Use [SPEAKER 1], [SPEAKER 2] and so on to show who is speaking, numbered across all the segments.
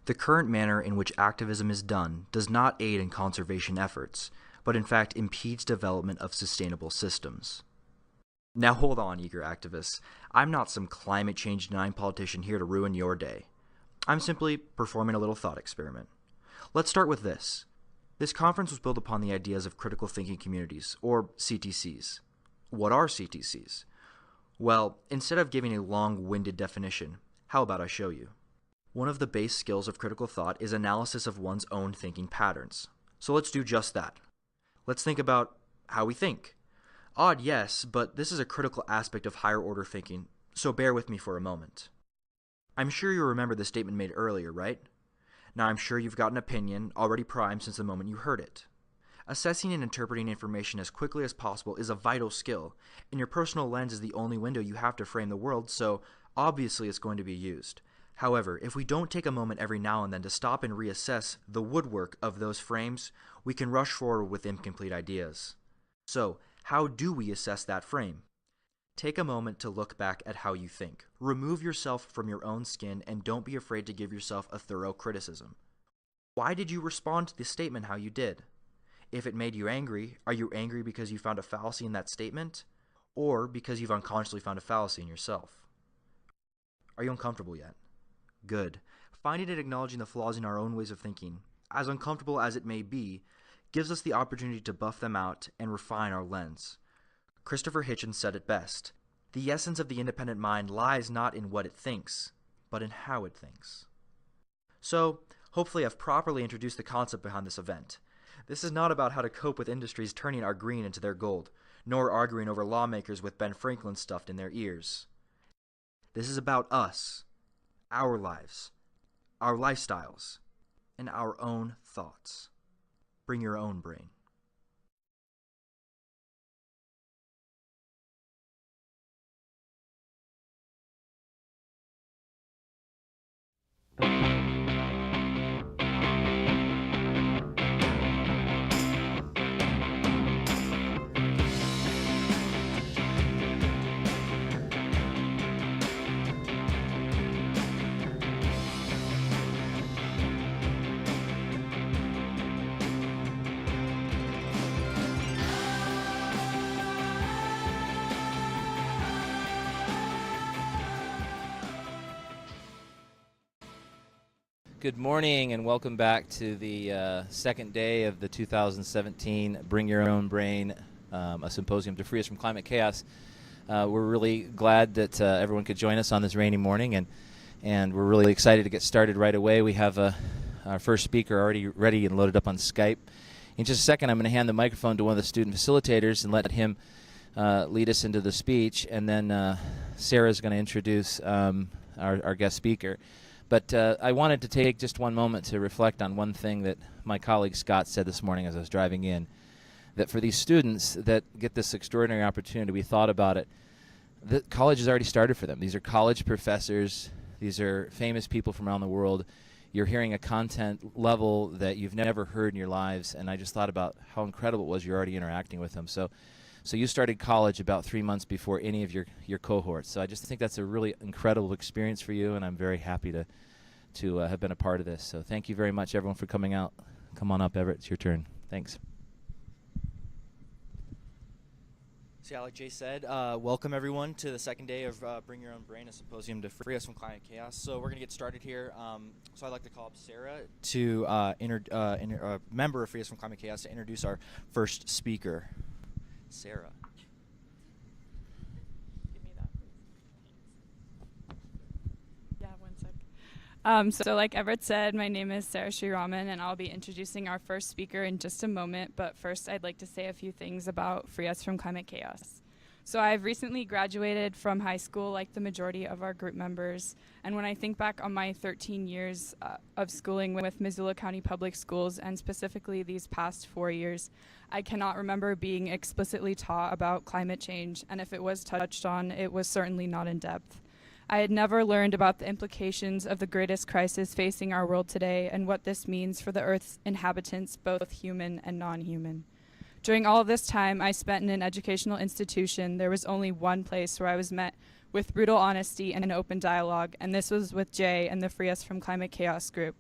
[SPEAKER 1] The current manner in which activism is done does not aid in conservation efforts, but in fact impedes development of sustainable systems. Now hold on, eager activists. I'm not some climate change denying politician here to ruin your day. I'm simply performing a little thought experiment. Let's start with this. This conference was built upon the ideas of critical thinking communities, or CTCs. What are CTCs? Well, instead of giving a long-winded definition, how about I show you? One of the base skills of critical thought is analysis of one's own thinking patterns. So let's do just that. Let's think about how we think. Odd, yes, but this is a critical aspect of higher order thinking, so bear with me for a moment. I'm sure you remember the statement made earlier, right? Now I'm sure you've got an opinion already primed since the moment you heard it. Assessing and interpreting information as quickly as possible is a vital skill, and your personal lens is the only window you have to frame the world, so obviously it's going to be used. However, if we don't take a moment every now and then to stop and reassess the woodwork of those frames, we can rush forward with incomplete ideas. So, how do we assess that frame? Take a moment to look back at how you think. Remove yourself from your own skin and don't be afraid to give yourself a thorough criticism. Why did you respond to the statement how you did? If it made you angry, are you angry because you found a fallacy in that statement? Or because you've unconsciously found a fallacy in yourself? Are you uncomfortable yet? Good. Finding and acknowledging the flaws in our own ways of thinking, as uncomfortable as it may be, gives us the opportunity to buff them out and refine our lens. Christopher Hitchens said it best. The essence of the independent mind lies not in what it thinks, but in how it thinks. So, hopefully I've properly introduced the concept behind this event. This is not about how to cope with industries turning our green into their gold, nor arguing over lawmakers with Ben Franklin stuffed in their ears. This is about us, our lives, our lifestyles, and our own thoughts. Bring your own brain.
[SPEAKER 2] Good morning and welcome back to the second day of the 2017 Bring Your Own Brain, a symposium to free us from climate chaos. We're really glad that everyone could join us on this rainy morning, and we're really excited to get started right away. We have our first speaker already ready and loaded up on Skype. In just a second, I'm going to hand the microphone to one of the student facilitators and let him lead us into the speech, and then Sarah's going to introduce our guest speaker. But I wanted to take just one moment to reflect on one thing that my colleague Scott said this morning as I was driving in, that for these students that get this extraordinary opportunity, we thought about it, that college has already started for them. These are college professors. These are famous people from around the world. You're hearing a content level that you've never heard in your lives, and I just thought about how incredible it was you're already interacting with them. So you started college about 3 months before any of your cohorts. So I just think that's a really incredible experience for you, and I'm very happy to have been a part of this. So thank you very much, everyone, for coming out. Come on up, Everett. It's your turn. Thanks.
[SPEAKER 3] So yeah, like Jay said, welcome everyone to the second day of Bring Your Own Brain, a symposium to free us from climate chaos. So we're going to get started here. So I'd like to call up Sarah, to a member of Free Us from Climate Chaos, to introduce our first speaker. Sarah.
[SPEAKER 4] Give me that, please. Yeah, 1 sec. So like Everett said, my name is Sarah Sriraman, and I'll be introducing our first speaker in just a moment. But first, I'd like to say a few things about Free Us from Climate Chaos. So I've recently graduated from high school, like the majority of our group members. And when I think back on my 13 years of schooling with Missoula County Public Schools, and specifically these past 4 years, I cannot remember being explicitly taught about climate change. And if it was touched on, it was certainly not in depth. I had never learned about the implications of the greatest crisis facing our world today and what this means for the Earth's inhabitants, both human and non-human. During all of this time I spent in an educational institution, there was only one place where I was met with brutal honesty and an open dialogue, and this was with Jay and the Free Us from Climate Chaos group.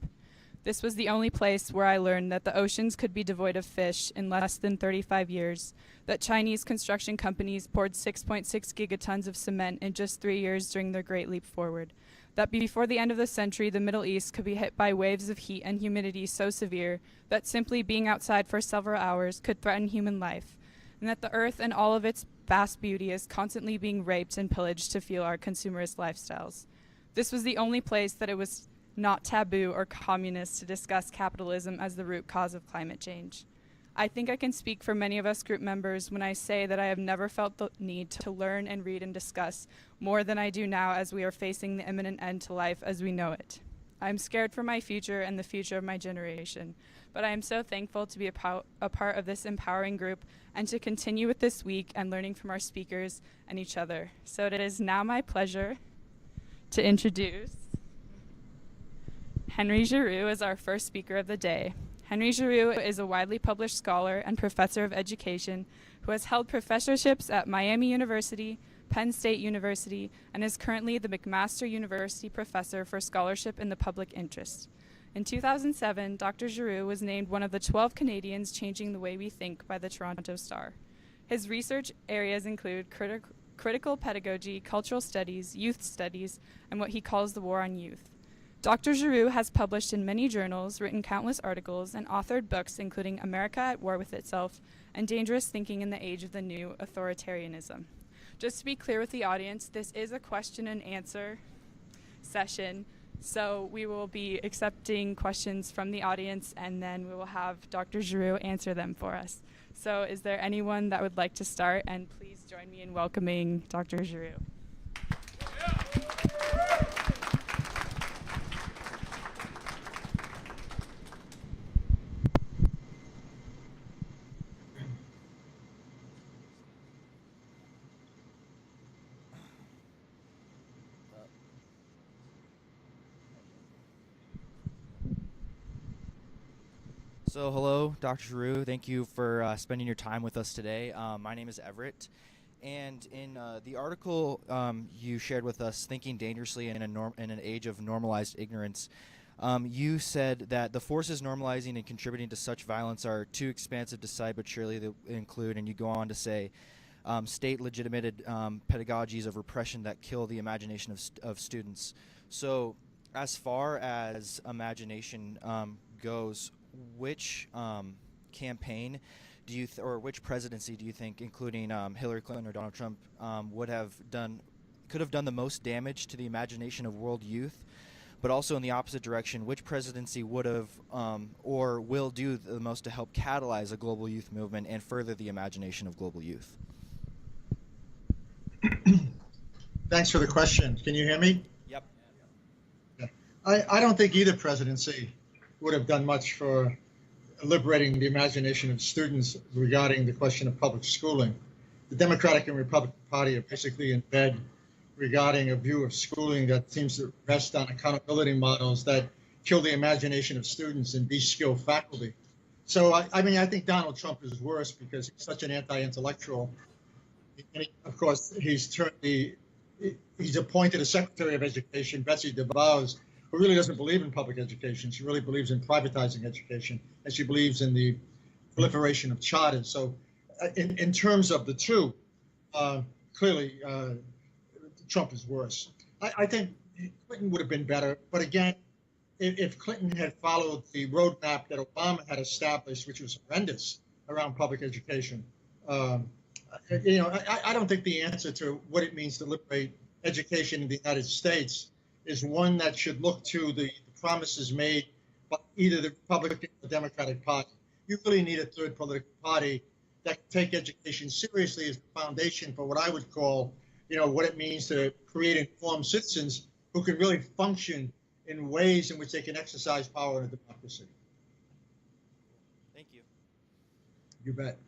[SPEAKER 4] This was the only place where I learned that the oceans could be devoid of fish in less than 35 years, that Chinese construction companies poured 6.6 gigatons of cement in just 3 years during their Great Leap Forward, that before the end of the century, the Middle East could be hit by waves of heat and humidity so severe that simply being outside for several hours could threaten human life, and that the earth and all of its vast beauty is constantly being raped and pillaged to fuel our consumerist lifestyles. This was the only place that it was not taboo or communist to discuss capitalism as the root cause of climate change. I think I can speak for many of us group members when I say that I have never felt the need to learn and read and discuss more than I do now as we are facing the imminent end to life as we know it. I'm scared for my future and the future of my generation, but I am so thankful to be a part of this empowering group and to continue with this week and learning from our speakers and each other. So it is now my pleasure to introduce Henry Giroux as our first speaker of the day. Henry Giroux is a widely published scholar and professor of education who has held professorships at Miami University, Penn State University, and is currently the McMaster University Professor for Scholarship in the Public Interest. In 2007, Dr. Giroux was named one of the 12 Canadians changing the way we think by the Toronto Star. His research areas include critical pedagogy, cultural studies, youth studies, and what he calls the war on youth. Dr. Giroux has published in many journals, written countless articles, and authored books including America at War with Itself and Dangerous Thinking in the Age of the New Authoritarianism. Just to be clear with the audience, this is a question and answer session, so we will be accepting questions from the audience and then we will have Dr. Giroux answer them for us. So is there anyone that would like to start? And please join me in welcoming Dr. Giroux.
[SPEAKER 3] So hello, Dr. Giroux. Thank you for spending your time with us today. My name is Everett, and in the article you shared with us, Thinking Dangerously in an Age of Normalized Ignorance, you said that the forces normalizing and contributing to such violence are too expansive to cite, but surely they include, and you go on to say, state-legitimated pedagogies of repression that kill the imagination of students. So as far as imagination goes, which campaign do you or which presidency do you think, including Hillary Clinton or Donald Trump, could have done the most damage to the imagination of world youth? But also in the opposite direction, which presidency would have or will do the most to help catalyze a global youth movement and further the imagination of global youth?
[SPEAKER 5] Thanks for the question. Can you hear me?
[SPEAKER 3] Yep.
[SPEAKER 5] Yeah. I don't think either presidency would have done much for liberating the imagination of students regarding the question of public schooling. The Democratic and Republican Party are basically in bed regarding a view of schooling that seems to rest on accountability models that kill the imagination of students and de-skill faculty. So, I mean, I think Donald Trump is worse because he's such an anti-intellectual. And of course, he's appointed a Secretary of Education, Betsy DeVos, who really doesn't believe in public education. She really believes in privatizing education, and she believes in the proliferation of charters. So in terms of the two, clearly Trump is worse. I think Clinton would have been better. But again, if Clinton had followed the roadmap that Obama had established, which was horrendous around public education, I don't think the answer to what it means to liberate education in the United States is one that should look to the promises made by either the Republican or Democratic Party. You really need a third political party that can take education seriously as the foundation for what I would call, what it means to create informed citizens who can really function in ways in which they can exercise power in a democracy.
[SPEAKER 3] Thank you.
[SPEAKER 5] You bet.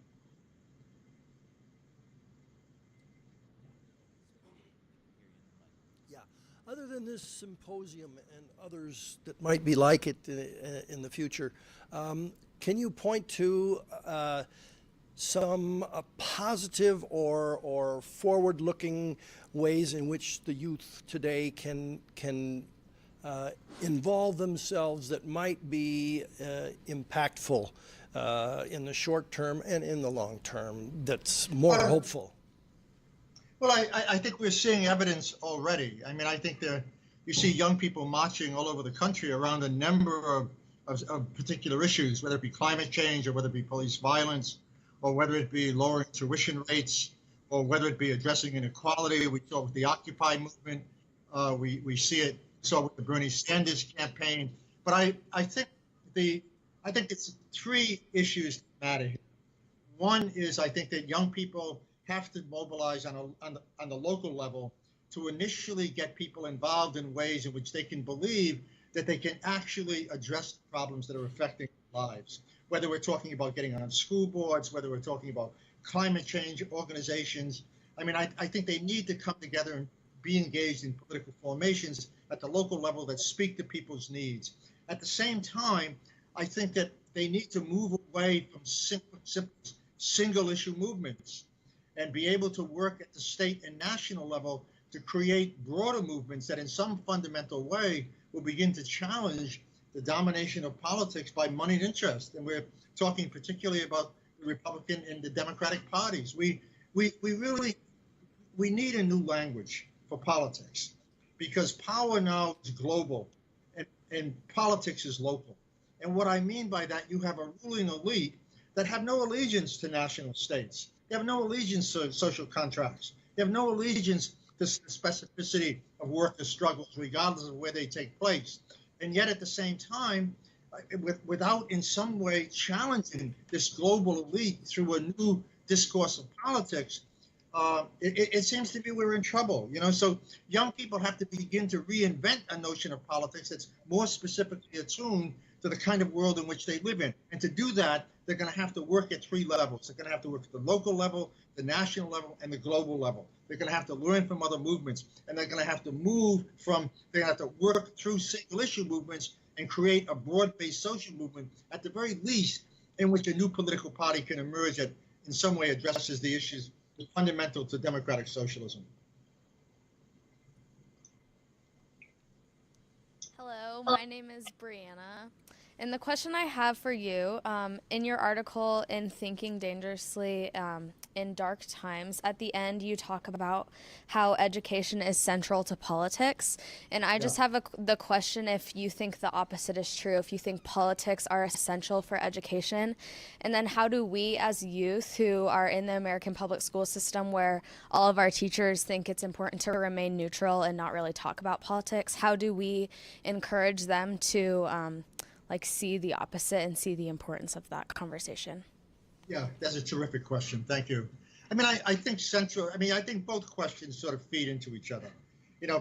[SPEAKER 6] Other than this symposium and others that might be like it in the future, can you point to some positive or forward-looking ways in which the youth today can involve themselves that might be impactful in the short term and in the long term, that's more hopeful?
[SPEAKER 5] Well, I think we're seeing evidence already. I mean, I think you see young people marching all over the country around a number of particular issues, whether it be climate change or whether it be police violence or whether it be lowering tuition rates or whether it be addressing inequality. We saw with the Occupy movement. We see it so with the Bernie Sanders campaign. But I think it's three issues that matter here. One is I think that young people have to mobilize on the local level to initially get people involved in ways in which they can believe that they can actually address the problems that are affecting their lives. Whether we're talking about getting on school boards, whether we're talking about climate change organizations. I mean, I think they need to come together and be engaged in political formations at the local level that speak to people's needs. At the same time, I think that they need to move away from simple single issue movements and be able to work at the state and national level to create broader movements that in some fundamental way will begin to challenge the domination of politics by moneyed interest. And we're talking particularly about the Republican and the Democratic parties. We need a new language for politics because power now is global and politics is local. And what I mean by that, you have a ruling elite that have no allegiance to national states. They have no allegiance to social contracts. They have no allegiance to the specificity of worker struggles, regardless of where they take place. And yet at the same time, without in some way challenging this global elite through a new discourse of politics, it seems to me we're in trouble. So young people have to begin to reinvent a notion of politics that's more specifically attuned to the kind of world in which they live in. And to do that, they're going to have to work at three levels. They're going to have to work at the local level, the national level, and the global level. They're going to have to learn from other movements, and they're going to have to they're going to have to work through single issue movements and create a broad-based social movement, at the very least, in which a new political party can emerge that in some way addresses the issues fundamental to democratic socialism.
[SPEAKER 7] Hello, my name is Brianna. And the question I have for you, in your article in Thinking Dangerously in Dark Times, at the end you talk about how education is central to politics. And I just have the question if you think the opposite is true, if you think politics are essential for education. And then how do we as youth who are in the American public school system where all of our teachers think it's important to remain neutral and not really talk about politics, how do we encourage them to see the opposite and see the importance of that conversation?
[SPEAKER 5] Yeah, that's a terrific question. Thank you. I mean, I think both questions sort of feed into each other.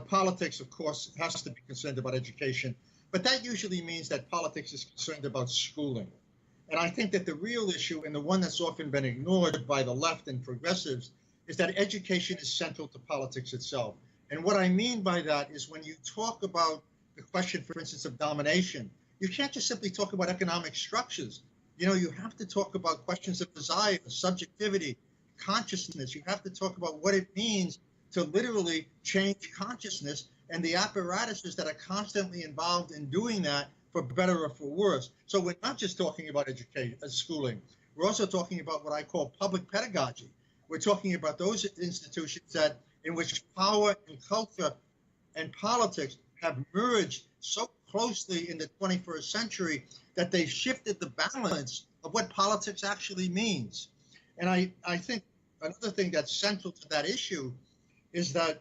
[SPEAKER 5] Politics, of course, has to be concerned about education, but that usually means that politics is concerned about schooling. And I think that the real issue, and the one that's often been ignored by the left and progressives, is that education is central to politics itself. And what I mean by that is when you talk about the question, for instance, of domination, you can't just simply talk about economic structures. You have to talk about questions of desire, subjectivity, consciousness. You have to talk about what it means to literally change consciousness and the apparatuses that are constantly involved in doing that, for better or for worse. So we're not just talking about education, schooling. We're also talking about what I call public pedagogy. We're talking about those institutions in which power and culture and politics have merged so closely in the 21st century that they've shifted the balance of what politics actually means. And I think another thing that's central to that issue is that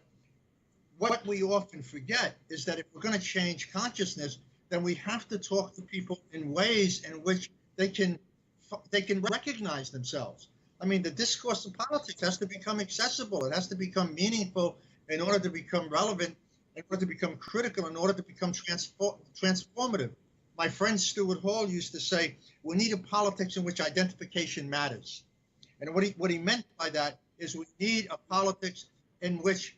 [SPEAKER 5] what we often forget is that if we're going to change consciousness, then we have to talk to people in ways in which they can recognize themselves. I mean, the discourse of politics has to become accessible. It has to become meaningful in order to become relevant, in order to become critical, in order to become transformative. My friend Stuart Hall used to say, we need a politics in which identification matters. And what he meant by that is we need a politics in which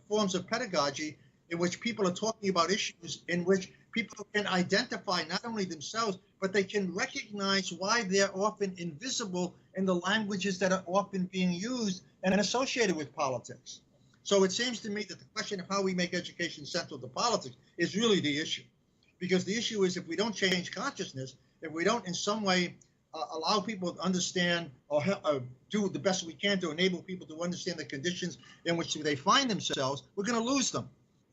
[SPEAKER 5] forms of pedagogy in which people are talking about issues in which people can identify not only themselves, but they can recognize why they're often invisible in the languages that are often being used and associated with politics. So it seems to me that the question of how we make education central to politics is really the issue. Because the issue is if we don't change consciousness, if we don't in some way allow people to understand or do the best we can to enable people to understand the conditions in which they find themselves, we're going to lose them.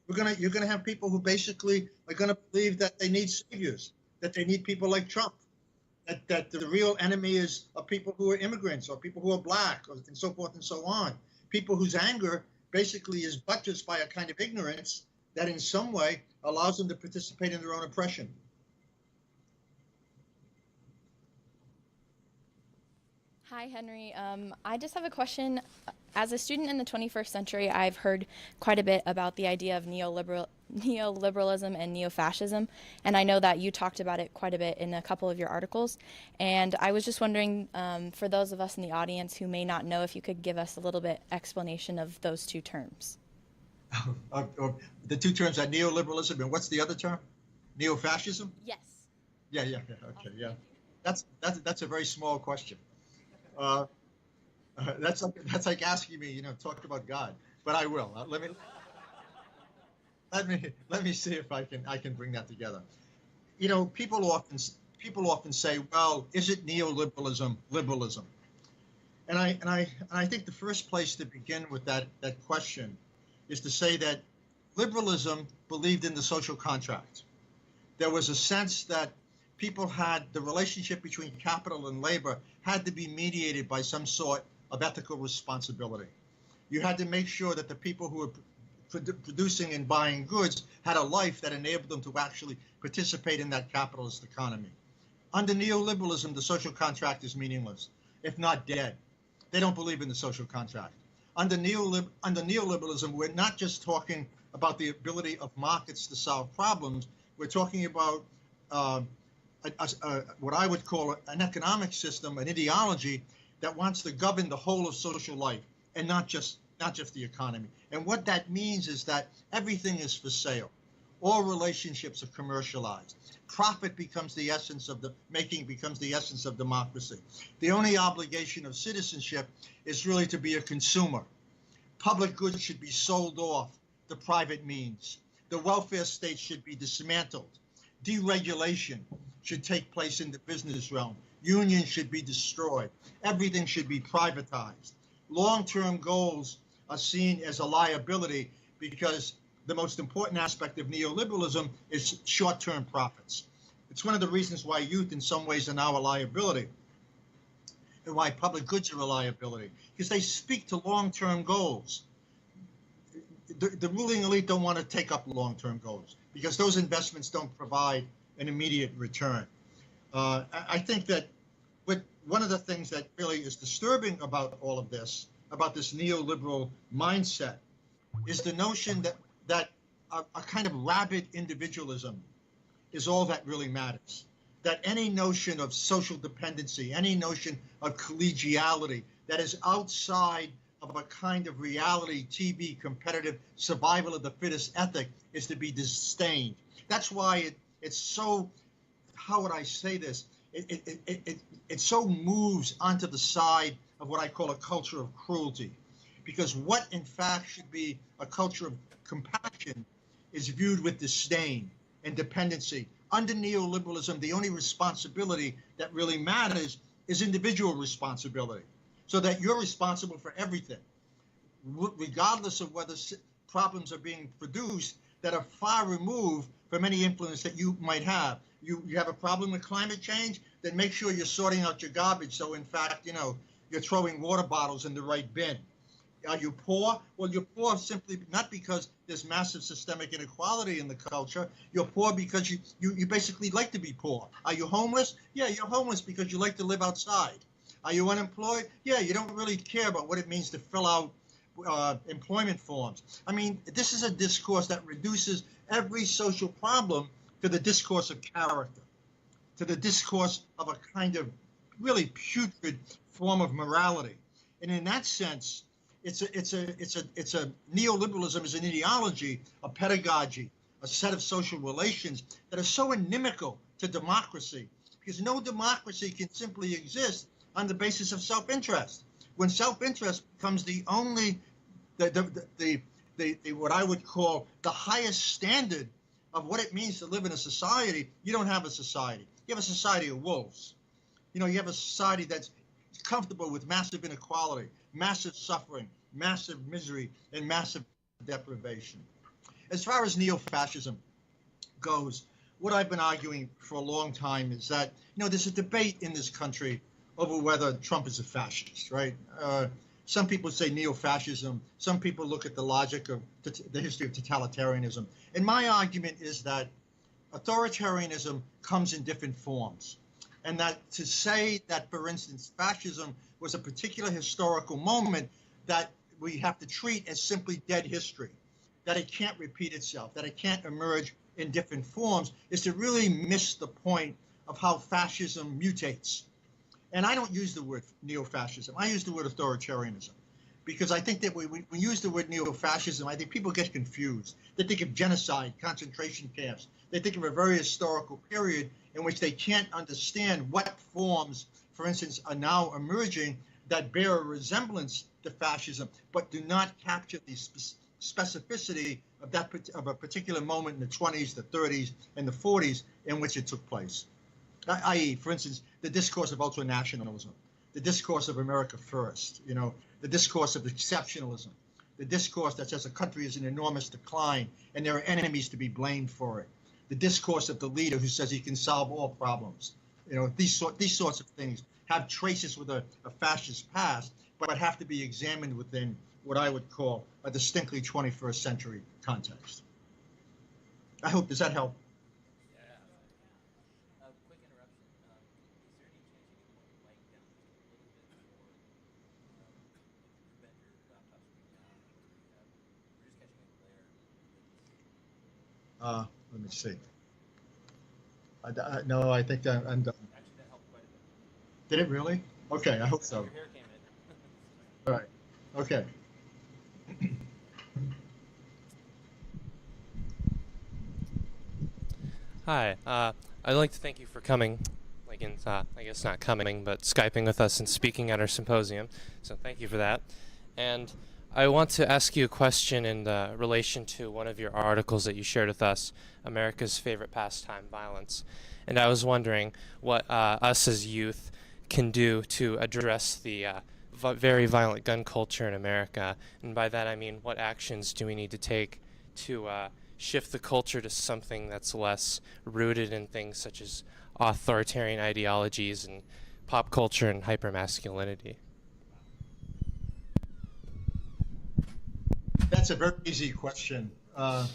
[SPEAKER 5] You're going to have people who basically are going to believe that they need saviors, that they need people like Trump, that the real enemy are people who are immigrants or people who are black, and so forth and so on. People whose anger basically is buttressed by a kind of ignorance that in some way allows them to participate in their own oppression.
[SPEAKER 8] Hi, Henry. I just have a question. As a student in the 21st century, I've heard quite a bit about the idea of neoliberalism and neo-fascism, and I know that you talked about it quite a bit in a couple of your articles. And I was just wondering, for those of us in the audience who may not know, if you could give us a little bit explanation of those two terms.
[SPEAKER 5] The two terms are neoliberalism and what's the other term? Neo-fascism?
[SPEAKER 8] Yes.
[SPEAKER 5] Yeah. Okay. Yeah. That's a very small question. That's like asking me, talk about God. But I will. Let me see if I can bring that together. People often say, well, is it neoliberalism liberalism? And I think the first place to begin with that question is to say that liberalism believed in the social contract. There was a sense that people had the relationship between capital and labor had to be mediated by some sort of ethical responsibility. You had to make sure that the people who were producing and buying goods had a life that enabled them to actually participate in that capitalist economy. Under neoliberalism, the social contract is meaningless, if not dead. They don't believe in the social contract. Under neoliberalism, we're not just talking about the ability of markets to solve problems. We're talking about what I would call an economic system, an ideology that wants to govern the whole of social life and not just the economy. And what that means is that everything is for sale. All relationships are commercialized. Profit becomes the essence of becomes the essence of democracy. The only obligation of citizenship is really to be a consumer. Public goods should be sold off to private means. The welfare state should be dismantled. Deregulation should take place in the business realm. Unions should be destroyed. Everything should be privatized. Long-term goals are seen as a liability because the most important aspect of neoliberalism is short-term profits. It's one of the reasons why youth in some ways are now a liability and why public goods are a liability, because they speak to long-term goals. The ruling elite don't want to take up long-term goals because those investments don't provide an immediate return. I think that one of the things that really is disturbing about all of this, about this neoliberal mindset, is the notion that a kind of rabid individualism is all that really matters. That any notion of social dependency, any notion of collegiality that is outside of a kind of reality TV competitive survival of the fittest ethic is to be disdained. That's why it's so, how would I say this? It so moves onto the side of what I call a culture of cruelty. Because what in fact should be a culture of compassion is viewed with disdain and dependency. Under neoliberalism, the only responsibility that really matters is individual responsibility, so that you're responsible for everything, regardless of whether problems are being produced that are far removed from any influence that you might have. You have a problem with climate change, then make sure you're sorting out your garbage. So in fact, you're throwing water bottles in the right bin. Are you poor? Well, you're poor simply not because there's massive systemic inequality in the culture. You're poor because you basically like to be poor. Are you homeless? Yeah, you're homeless because you like to live outside. Are you unemployed? Yeah, you don't really care about what it means to fill out employment forms. I mean, this is a discourse that reduces every social problem to the discourse of character, to the discourse of a kind of really putrid form of morality. And in that sense, it's a neoliberalism is an ideology, a pedagogy, a set of social relations that are so inimical to democracy, because no democracy can simply exist on the basis of self-interest. When self-interest becomes the only what I would call the highest standard of what it means to live in a society, you don't have a society. You have a society of wolves. You know, you have a society that's comfortable with massive inequality, massive suffering, massive misery, and massive deprivation. As far as neo-fascism goes, what I've been arguing for a long time is that, you know, there's a debate in this country over whether Trump is a fascist, right? Some people say neo-fascism. Some people look at the logic of the history of totalitarianism. And my argument is that authoritarianism comes in different forms. And that to say that, for instance, fascism was a particular historical moment that we have to treat as simply dead history, that it can't repeat itself, that it can't emerge in different forms, is to really miss the point of how fascism mutates. And I don't use the word neo-fascism. I use the word authoritarianism, because I think that when we use the word neo-fascism, I think people get confused. They think of genocide, concentration camps. They think of a very historical period in which they can't understand what forms, for instance, are now emerging that bear a resemblance to fascism, but do not capture the specificity of a particular moment in the 20s, the 30s, and the 40s in which it took place. I.e., for instance, the discourse of ultranationalism, the discourse of America first, you know, the discourse of exceptionalism, the discourse that says a country is in enormous decline and there are enemies to be blamed for it, the discourse of the leader who says he can solve all problems. You know, these sorts of things have traces with a fascist past, but have to be examined within what I would call a distinctly 21st century context. I hope, does that help?
[SPEAKER 2] Quick interruption. Is there any chance you can point the mic down just a little bit for prevent your laptop screen down? We're just catching a glare.
[SPEAKER 5] Let me see. No, I think that I'm done.
[SPEAKER 2] Actually, that helped quite a bit.
[SPEAKER 5] Did it really? Okay, I hope so.
[SPEAKER 2] Your hair came in.
[SPEAKER 5] All right. Okay.
[SPEAKER 9] Hi, I'd like to thank you for coming, I guess not coming, but Skyping with us and speaking at our symposium, so thank you for that. And I want to ask you a question in relation to one of your articles that you shared with us, America's Favorite Pastime, Violence. And I was wondering what us as youth can do to address the very violent gun culture in America, and by that I mean what actions do we need to take to shift the culture to something that's less rooted in things such as authoritarian ideologies and pop culture and hypermasculinity?
[SPEAKER 5] That's a very easy question. That's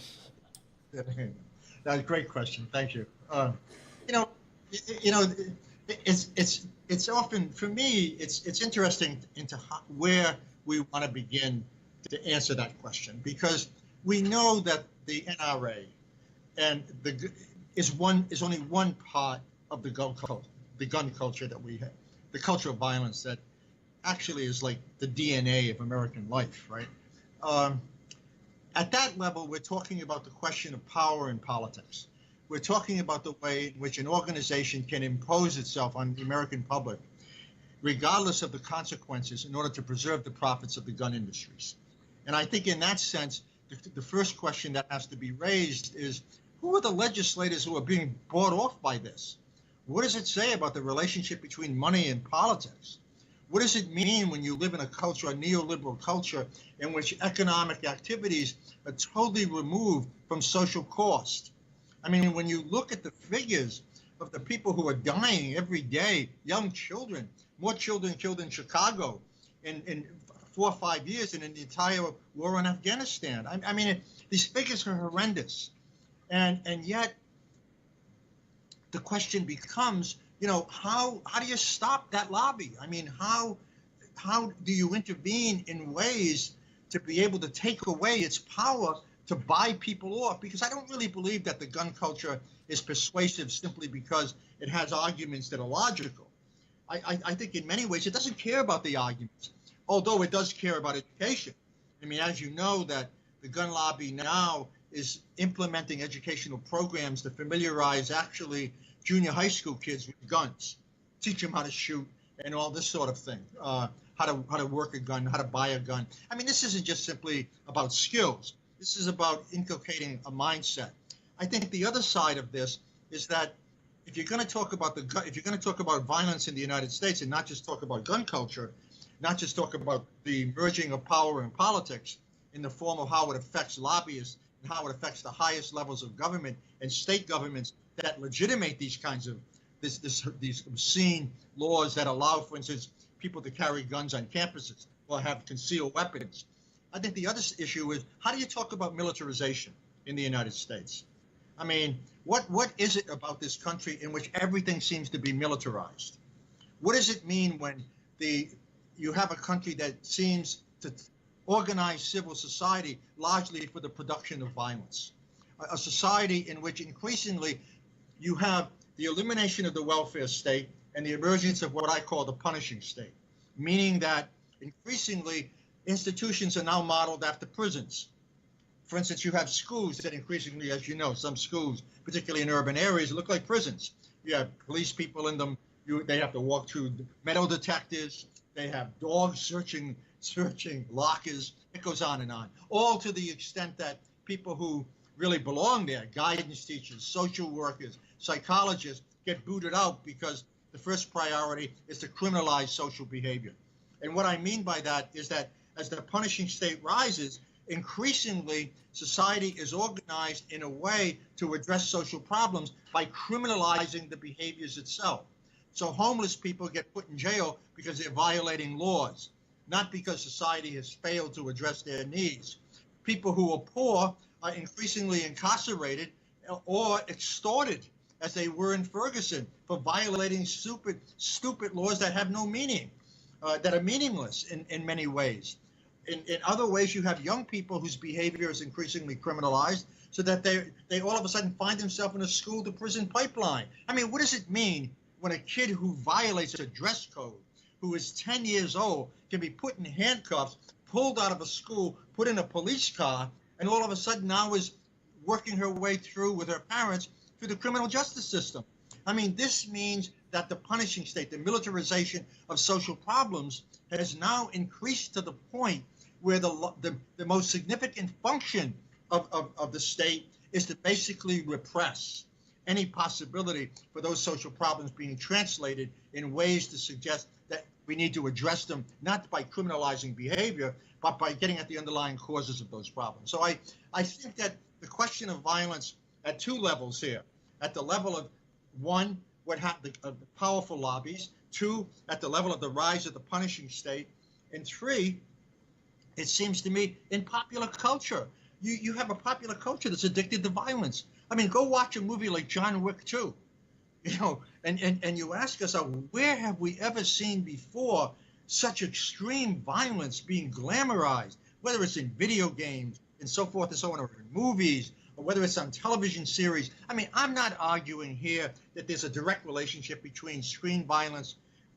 [SPEAKER 5] a great question. Thank you. It's often, for me, it's interesting into where we want to begin to answer that question, because we know that the NRA and is only one part of the gun culture that we have, the culture of violence that actually is like the DNA of American life, right? At that level, we're talking about the question of power in politics. We're talking about the way in which an organization can impose itself on the American public, regardless of the consequences, in order to preserve the profits of the gun industries. And I think in that sense, the first question that has to be raised is, who are the legislators who are being bought off by this? What does it say about the relationship between money and politics? What does it mean when you live in a culture, a neoliberal culture, in which economic activities are totally removed from social cost? I mean, when you look at the figures of the people who are dying every day, young children, more children killed in Chicago in 4 or 5 years than in the entire war in Afghanistan. I mean, these figures are horrendous. And yet, the question becomes, you know, how do you stop that lobby? I mean, how do you intervene in ways to be able to take away its power to buy people off? Because I don't really believe that the gun culture is persuasive simply because it has arguments that are logical. I think in many ways it doesn't care about the arguments, although it does care about education. I mean, as you know, that the gun lobby now is implementing educational programs to familiarize actually junior high school kids with guns, teach them how to shoot and all this sort of thing, how how to work a gun, how to buy a gun. I mean, this isn't just simply about skills. This is about inculcating a mindset. I think the other side of this is that if you're going to talk about violence in the United States and not just talk about gun culture, not just talk about the merging of power in politics in the form of how it affects lobbyists and how it affects the highest levels of government and state governments that legitimate these kinds of these obscene laws that allow, for instance, people to carry guns on campuses or have concealed weapons. I think the other issue is, how do you talk about militarization in the United States? I mean, what is it about this country in which everything seems to be militarized? What does it mean when you have a country that seems to organize civil society largely for the production of violence? A society in which increasingly you have the elimination of the welfare state and the emergence of what I call the punishing state, meaning that increasingly institutions are now modeled after prisons. For instance, you have schools that increasingly, as you know, some schools, particularly in urban areas, look like prisons. You have police people in them. They have to walk through metal detectors. They have dogs searching lockers. It goes on and on, all to the extent that people who really belong there, guidance teachers, social workers, psychologists, get booted out because the first priority is to criminalize social behavior. And what I mean by that is that as the punishing state rises, increasingly society is organized in a way to address social problems by criminalizing the behaviors itself. So homeless people get put in jail because they're violating laws, not because society has failed to address their needs. People who are poor are increasingly incarcerated or extorted, as they were in Ferguson, for violating stupid laws that have no meaning, that are meaningless in many ways. In other ways, you have young people whose behavior is increasingly criminalized, so that they all of a sudden find themselves in a school-to-prison pipeline. I mean, what does it mean when a kid who violates a dress code, who is 10 years old, can be put in handcuffs, pulled out of a school, put in a police car, and all of a sudden now is working her way through with her parents through the criminal justice system? I mean, this means that the punishing state, the militarization of social problems, has now increased to the point where the most significant function of the state is to basically repress any possibility for those social problems being translated in ways to suggest that we need to address them, not by criminalizing behavior, but by getting at the underlying causes of those problems. So I think that the question of violence at two levels here, at the level of, one, what happened of the powerful lobbies, two, at the level of the rise of the punishing state, and three, it seems to me, in popular culture. You have a popular culture that's addicted to violence. I mean, go watch a movie like John Wick 2, and you ask yourself, where have we ever seen before such extreme violence being glamorized, whether it's in video games and so forth and so on, or in movies, or whether it's on television series. I mean, I'm not arguing here that there's a direct relationship between screen violence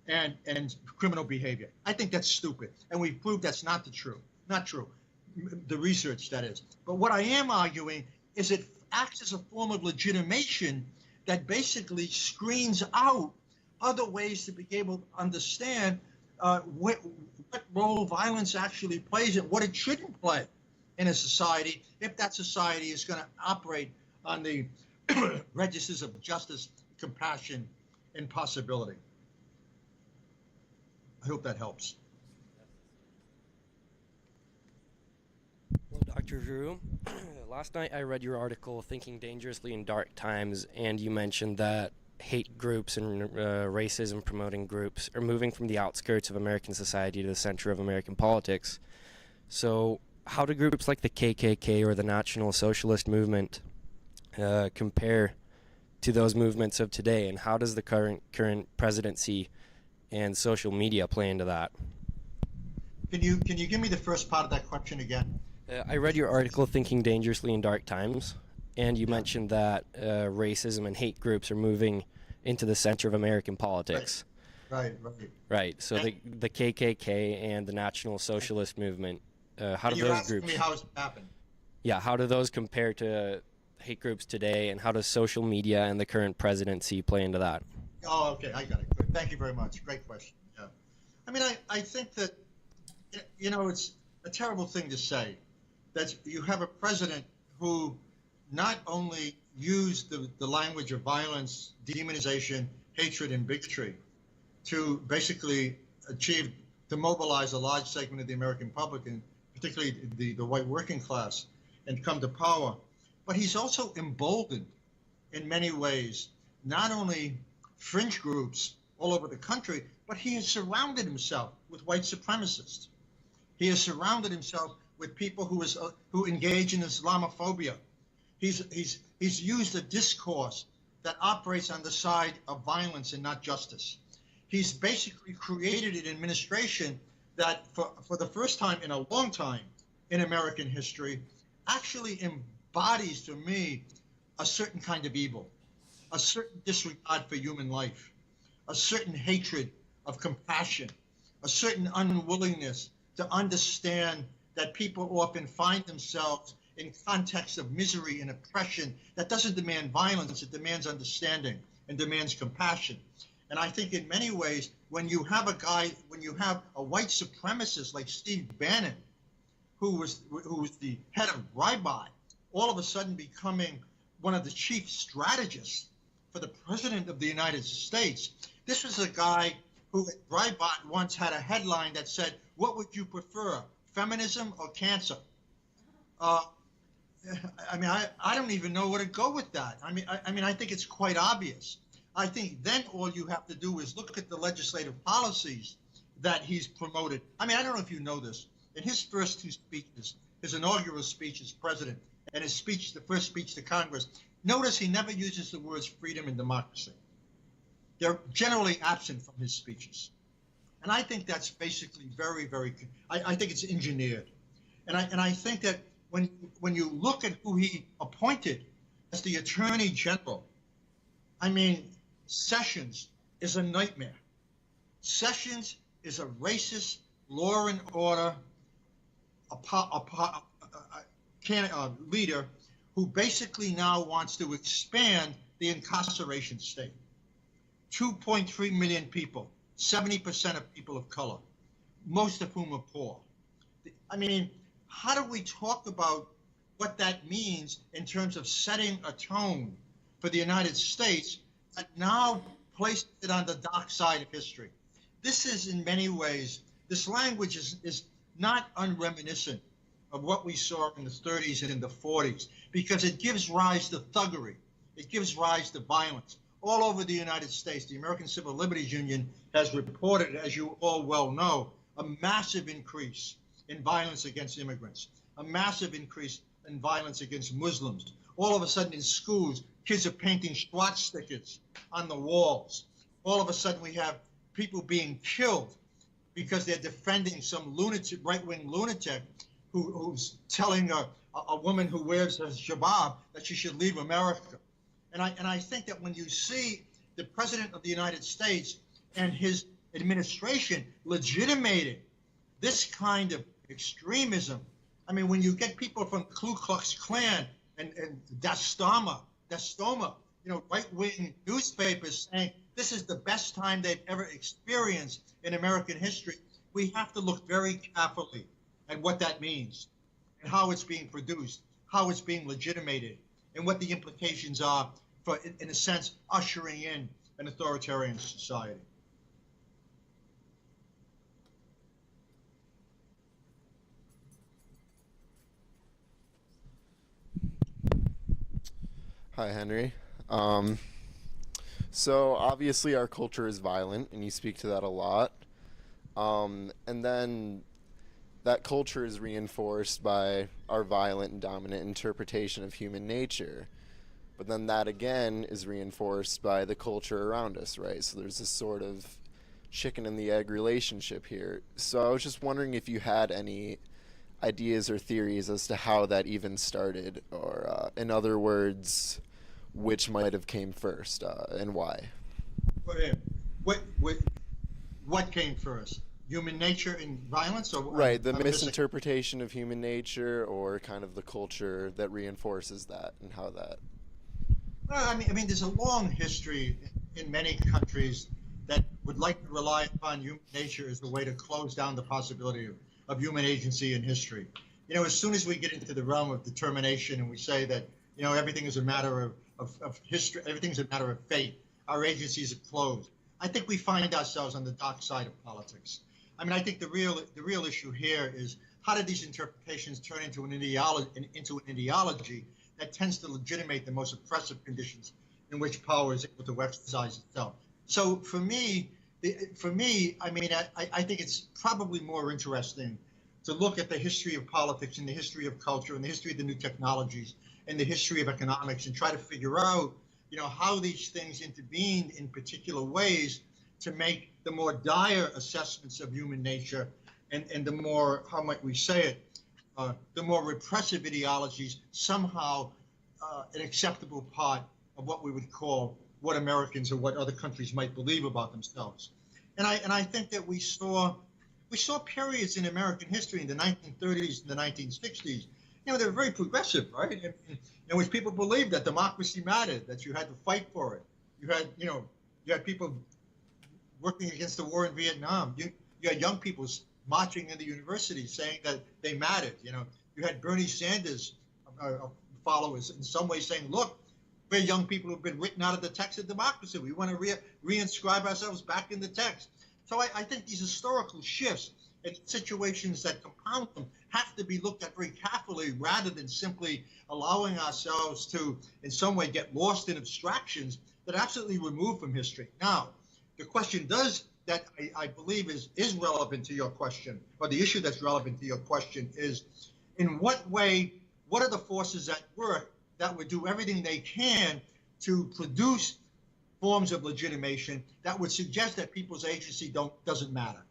[SPEAKER 5] and criminal behavior. I think that's stupid, and we've proved that's not true. The research, that is. But what I am arguing is it acts as a form of legitimation that basically screens out other ways to be able to understand what role violence actually plays and what it shouldn't play in a society, if that society is going to operate on the registers of justice, compassion, and possibility. I hope that helps.
[SPEAKER 10] Hello, Dr. Giroux. Last night I read your article, Thinking Dangerously in Dark Times, and you mentioned that hate groups and racism promoting groups are moving from the outskirts of American society to the center of American politics. So how do groups like the KKK or the National Socialist Movement compare to those movements of today, and how does the current presidency and social media play into that?
[SPEAKER 5] Can you give me the first part of that question again?
[SPEAKER 10] I read your article, Thinking Dangerously in Dark Times, and you mentioned that racism and hate groups are moving into the center of American politics. Right. So the KKK and the National Socialist Movement, how do those groups?
[SPEAKER 5] Me how it's happened.
[SPEAKER 10] Yeah, how do those compare to hate groups today, and how does social media and the current presidency play into that?
[SPEAKER 5] Oh, okay, I got it. Good. Thank you very much. Great question. Yeah. I mean, I think that, you know, it's a terrible thing to say that you have a president who not only used the language of violence, demonization, hatred, and bigotry to basically to mobilize a large segment of the American public, and particularly the white working class, and come to power, but he's also emboldened in many ways, not only fringe groups all over the country, but he has surrounded himself with white supremacists. He has surrounded himself with people who engage in Islamophobia. He's used a discourse that operates on the side of violence and not justice. He's basically created an administration that, for the first time in a long time in American history, actually embodies to me a certain kind of evil, a certain disregard for human life, a certain hatred of compassion, a certain unwillingness to understand that people often find themselves in contexts of misery and oppression that doesn't demand violence, it demands understanding and demands compassion. And I think in many ways, when you have a white supremacist like Steve Bannon, who was the head of Breitbart, all of a sudden becoming one of the chief strategists for the President of the United States. This was a guy who at Breitbart once had a headline that said, "What would you prefer, feminism or cancer?" I mean, I don't even know where to go with that. I mean, I think it's quite obvious. I think then all you have to do is look at the legislative policies that he's promoted. I mean, I don't know if you know this. In his first two speeches, his inaugural speech as president and his speech, the first speech to Congress, notice he never uses the words freedom and democracy. They're generally absent from his speeches. And I think that's basically very, very, I think it's engineered. And I think that when you look at who he appointed as the Attorney General, I mean, Sessions is a nightmare. Sessions is a racist, law and order leader who basically now wants to expand the incarceration state. 2.3 million people, 70% of people of color, most of whom are poor. I mean, how do we talk about what that means in terms of setting a tone for the United States that now places it on the dark side of history? This is, in many ways, this language is not unreminiscent of what we saw in the 30s and in the 40s, because it gives rise to thuggery. It gives rise to violence. All over the United States, the American Civil Liberties Union has reported, as you all well know, a massive increase in violence against immigrants, a massive increase in violence against Muslims. All of a sudden in schools, kids are painting swastikas on the walls. All of a sudden we have people being killed because they're defending some lunatic, right-wing lunatic who's telling a woman who wears a hijab that she should leave America. And I think that when you see the President of the United States and his administration legitimating this kind of extremism, I mean, when you get people from Ku Klux Klan and Dastoma, you know, right-wing newspapers saying this is the best time they've ever experienced in American history, we have to look very carefully at what that means and how it's being produced, how it's being legitimated, and what the implications are for, in a sense, ushering in an authoritarian society.
[SPEAKER 11] Hi, Henry. So obviously our culture is violent, and you speak to that a lot. And then that culture is reinforced by our violent and dominant interpretation of human nature. But then that again is reinforced by the culture around us, right? So there's this sort of chicken and the egg relationship here. So I was just wondering if you had any ideas or theories as to how that even started, or in other words, which might have came first and why.
[SPEAKER 5] What came first? Human nature and violence? Or
[SPEAKER 11] right, the misinterpretation of human nature, or kind of the culture that reinforces that, and how that...
[SPEAKER 5] Well, I mean, there's a long history in many countries that would like to rely upon human nature as the way to close down the possibility of human agency in history. You know, as soon as we get into the realm of determination and we say that, you know, everything is a matter of history, everything's a matter of fate, our agencies are closed, I think we find ourselves on the dark side of politics. I mean, I think the real issue here is how did these interpretations turn into an ideology that tends to legitimate the most oppressive conditions in which power is able to exercise itself. So for me, I mean, I think it's probably more interesting to look at the history of politics and the history of culture and the history of the new technologies and the history of economics and try to figure out, you know, how these things intervened in particular ways to make the more dire assessments of human nature and the more, how might we say it, the more repressive ideologies somehow an acceptable part of what we would call what Americans or what other countries might believe about themselves. And I think that we saw periods in American history in the 1930s and the 1960s, you know, they were very progressive, right? In which people believed that democracy mattered, that you had to fight for it. You had people working against the war in Vietnam. You had young people marching in the universities saying that they mattered. You know, you had Bernie Sanders followers in some ways saying, look, we're young people who've been written out of the text of democracy. We want to reinscribe ourselves back in the text. So I think these historical shifts and situations that compound them have to be looked at very carefully rather than simply allowing ourselves to, in some way, get lost in abstractions that are absolutely removed from history. Now, the question that I believe is relevant to your question, or the issue that's relevant to your question is, in what way, what are the forces at work that would do everything they can to produce forms of legitimation that would suggest that people's agency doesn't matter?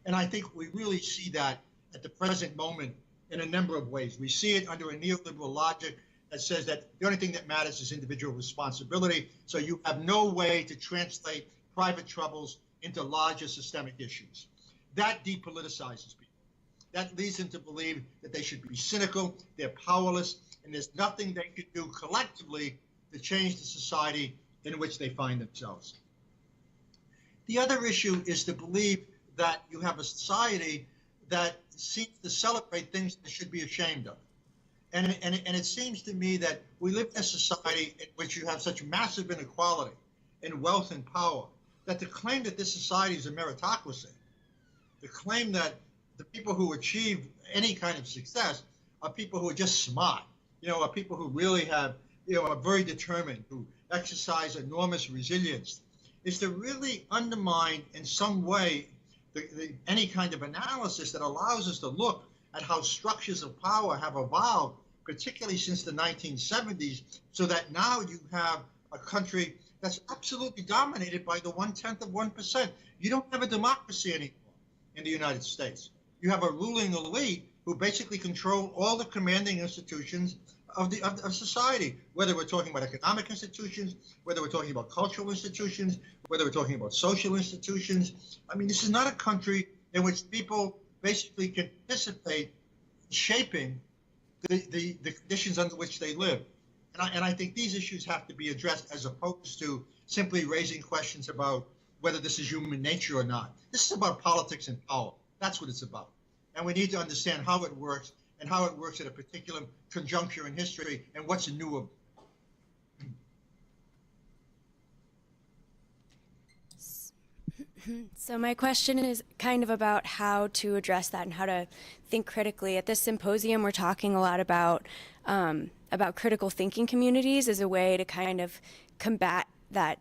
[SPEAKER 5] And I think we really see that at the present moment in a number of ways. We see it under a neoliberal logic that says that the only thing that matters is individual responsibility. So you have no way to translate private troubles into larger systemic issues. That depoliticizes people. That leads them to believe that they should be cynical, they're powerless, and there's nothing they could do collectively to change the society in which they find themselves. The other issue is to believe that you have a society that seems to celebrate things they should be ashamed of. And it seems to me that we live in a society in which you have such massive inequality in wealth and power that to claim that this society is a meritocracy, to claim that the people who achieve any kind of success are people who are just smart, you know, are people who really have, you know, are very determined, who exercise enormous resilience, is to really undermine in some way any kind of analysis that allows us to look at how structures of power have evolved, particularly since the 1970s, so that now you have a country that's absolutely dominated by the 1/10 of 1%. You don't have a democracy anymore in the United States. You have a ruling elite who basically control all the commanding institutions of society, whether we're talking about economic institutions, whether we're talking about cultural institutions, whether we're talking about social institutions. I mean, this is not a country in which people basically can participate in shaping the conditions under which they live. And I think these issues have to be addressed as opposed to simply raising questions about whether this is human nature or not. This is about politics and power. That's what it's about. And we need to understand how it works and how it works at a particular conjuncture in history and what's new.
[SPEAKER 12] So my question is kind of about how to address that and how to think critically. At this symposium, we're talking a lot about critical thinking communities as a way to kind of combat that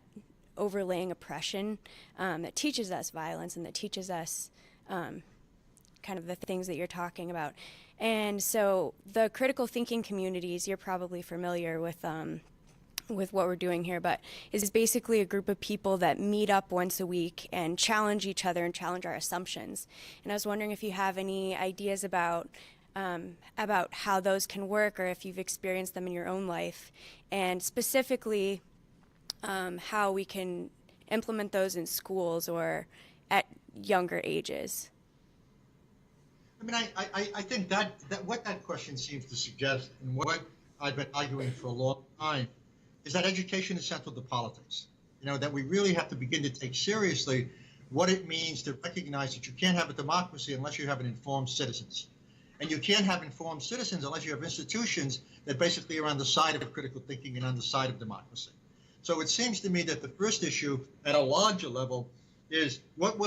[SPEAKER 12] overlaying oppression that teaches us violence and that teaches us kind of the things that you're talking about. And so the critical thinking communities, you're probably familiar with what we're doing here, but is basically a group of people that meet up once a week and challenge each other and challenge our assumptions. And I was wondering if you have any ideas about how those can work, or if you've experienced them in your own life, and specifically how we can implement those in schools or at younger ages.
[SPEAKER 5] I mean, I think that what that question seems to suggest, and what I've been arguing for a long time, is that education is central to politics. that we really have to begin to take seriously what it means to recognize that you can't have a democracy unless you have an informed citizens. And you can't have informed citizens unless you have institutions that basically are on the side of critical thinking and on the side of democracy. So it seems to me that the first issue at a larger level is what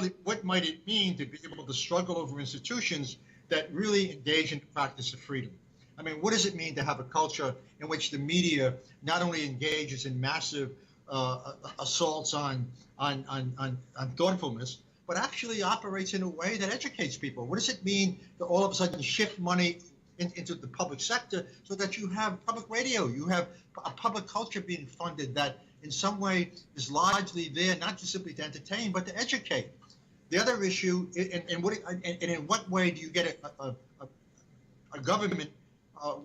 [SPEAKER 5] might it mean to be able to struggle over institutions that really engage in the practice of freedom? I mean, what does it mean to have a culture in which the media not only engages in massive assaults on thoughtfulness, but actually operates in a way that educates people? What does it mean to all of a sudden shift money into the public sector so that you have public radio, you have a public culture being funded that in some way is largely there not just simply to entertain, but to educate? The other issue, and in what way do you get a government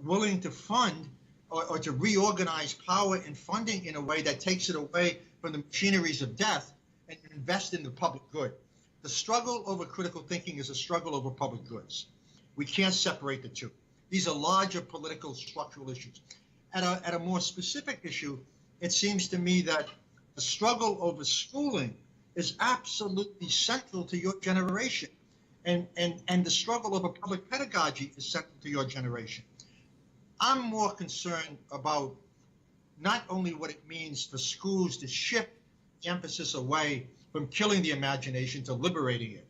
[SPEAKER 5] willing to fund or to reorganize power and funding in a way that takes it away from the machineries of death and invest in the public good? The struggle over critical thinking is a struggle over public goods. We can't separate the two. These are larger political structural issues. At a more specific issue, it seems to me that the struggle over schooling is absolutely central to your generation. And the struggle over public pedagogy is central to your generation. I'm more concerned about not only what it means for schools to shift the emphasis away from killing the imagination to liberating it,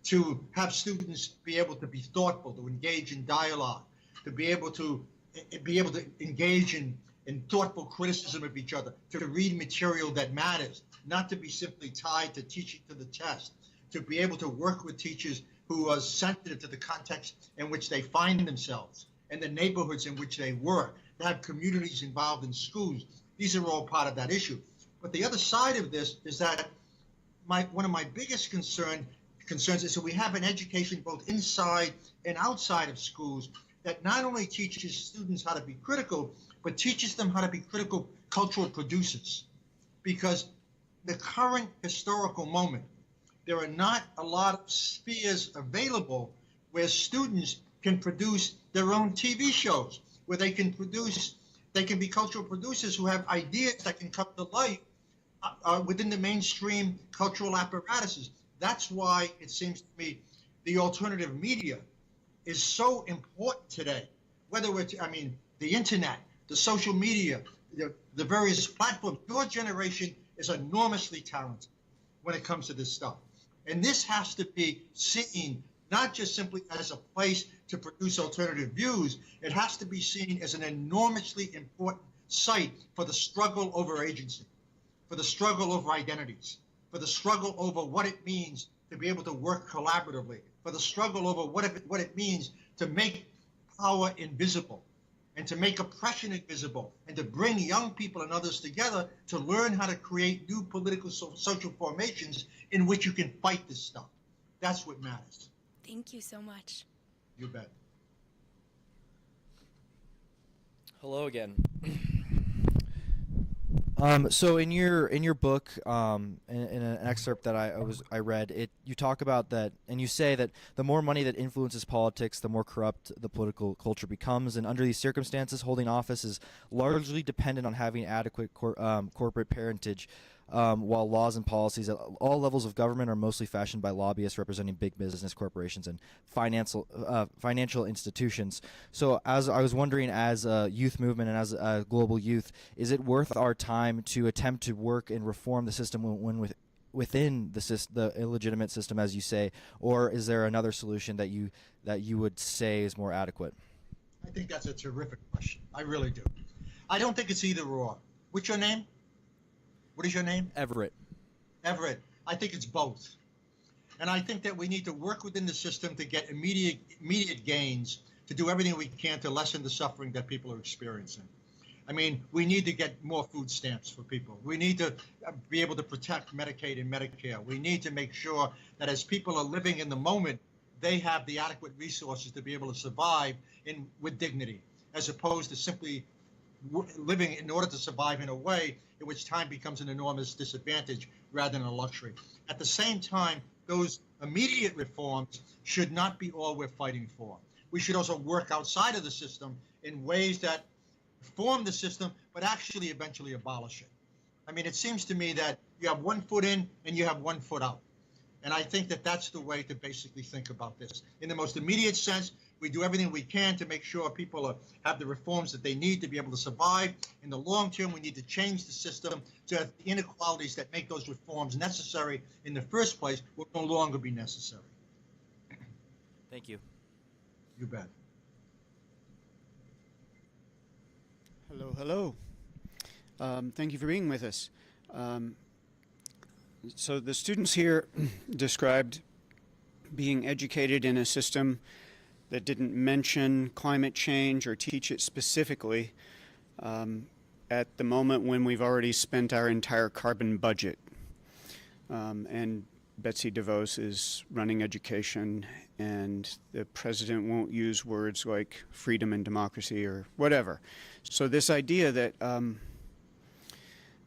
[SPEAKER 5] to have students be able to be thoughtful, to engage in dialogue, to be able to engage in thoughtful criticism of each other, to read material that matters, not to be simply tied to teaching to the test, to be able to work with teachers who are sensitive to the context in which they find themselves and the neighborhoods in which they work, to have communities involved in schools. These are all part of that issue. But the other side of this is that one of my biggest concerns is that we have an education both inside and outside of schools that not only teaches students how to be critical, but teaches them how to be critical cultural producers. Because the current historical moment, there are not a lot of spheres available where students can produce their own TV shows, where they can be cultural producers who have ideas that can come to life within the mainstream cultural apparatuses. That's why it seems to me the alternative media is so important today, whether it's, the internet, the social media, the various platforms. Your generation is enormously talented when it comes to this stuff. And this has to be seen not just simply as a place to produce alternative views. It has to be seen as an enormously important site for the struggle over agency, for the struggle over identities, for the struggle over what it means to be able to work collaboratively, for the struggle over what it means to make power invisible and to make oppression invisible and to bring young people and others together to learn how to create new political social formations in which you can fight this stuff. That's what matters.
[SPEAKER 12] Thank you so much.
[SPEAKER 5] You bet.
[SPEAKER 3] Hello again.
[SPEAKER 2] So in your book, in an excerpt that I read, you talk about that, and you say that the more money that influences politics, the more corrupt the political culture becomes, and under these circumstances, holding office is largely dependent on having adequate corporate parentage, while laws and policies at all levels of government are mostly fashioned by lobbyists representing big business corporations and financial institutions. So as I was wondering, as a youth movement and as a global youth, is it worth our time to attempt to work and reform the system within the illegitimate system, as you say, or is there another solution that you would say is more adequate?
[SPEAKER 5] I think that's a terrific question. I really do. I don't think it's either or. What's your name? What is your name?
[SPEAKER 2] Everett.
[SPEAKER 5] Everett. I think it's both. And I think that we need to work within the system to get immediate gains, to do everything we can to lessen the suffering that people are experiencing. We need to get more food stamps for people. We need to be able to protect Medicaid and Medicare. We need to make sure that as people are living in the moment, they have the adequate resources to be able to survive with dignity, as opposed to simply living in order to survive in a way in which time becomes an enormous disadvantage rather than a luxury. At the same time, those immediate reforms should not be all we're fighting for. We should also work outside of the system in ways that reform the system, but actually eventually abolish it. I mean, it seems to me that you have 1 foot in and you have 1 foot out. And I think that that's the way to basically think about this. In the most immediate sense, we do everything we can to make sure people have the reforms that they need to be able to survive. In the long term, we need to change the system so that the inequalities that make those reforms necessary in the first place will no longer be necessary.
[SPEAKER 3] Thank you.
[SPEAKER 5] You bet.
[SPEAKER 13] Hello, hello. Thank you for being with us. So the students here described being educated in a system that didn't mention climate change or teach it specifically at the moment when we've already spent our entire carbon budget. And Betsy DeVos is running education, and the president won't use words like freedom and democracy or whatever. So this idea that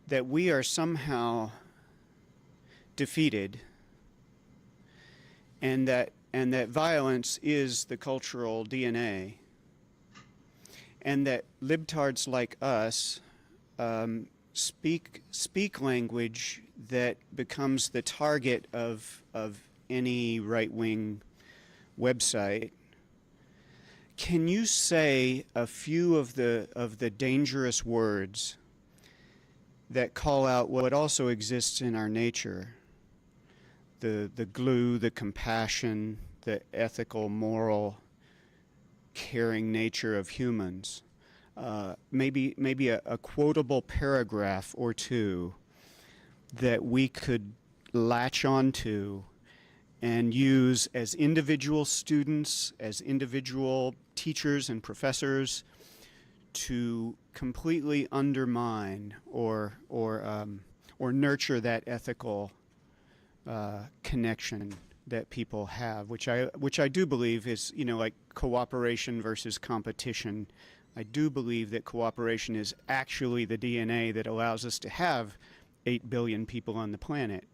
[SPEAKER 13] that we are somehow defeated, and that violence is the cultural DNA, and that libtards like us speak language that becomes the target of any right-wing website. Can you say a few of the dangerous words that call out what also exists in our nature? The glue, the compassion, the ethical, moral, caring nature of humans. Maybe a quotable paragraph or two that we could latch onto and use as individual students, as individual teachers and professors, to completely undermine or nurture that ethical connection that people have, which I do believe is, like cooperation versus competition. I do believe that cooperation is actually the DNA that allows us to have 8 billion people on the planet.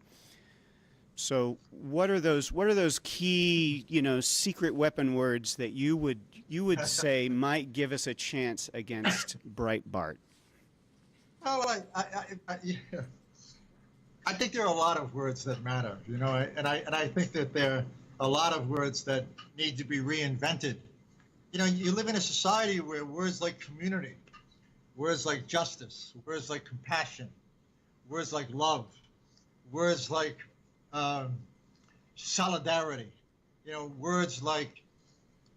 [SPEAKER 13] So what are those key, secret weapon words that you would say might give us a chance against Breitbart?
[SPEAKER 5] Well, I think there are a lot of words that matter, and I think that there are a lot of words that need to be reinvented. You live in a society where words like community, words like justice, words like compassion, words like love, words like solidarity, words like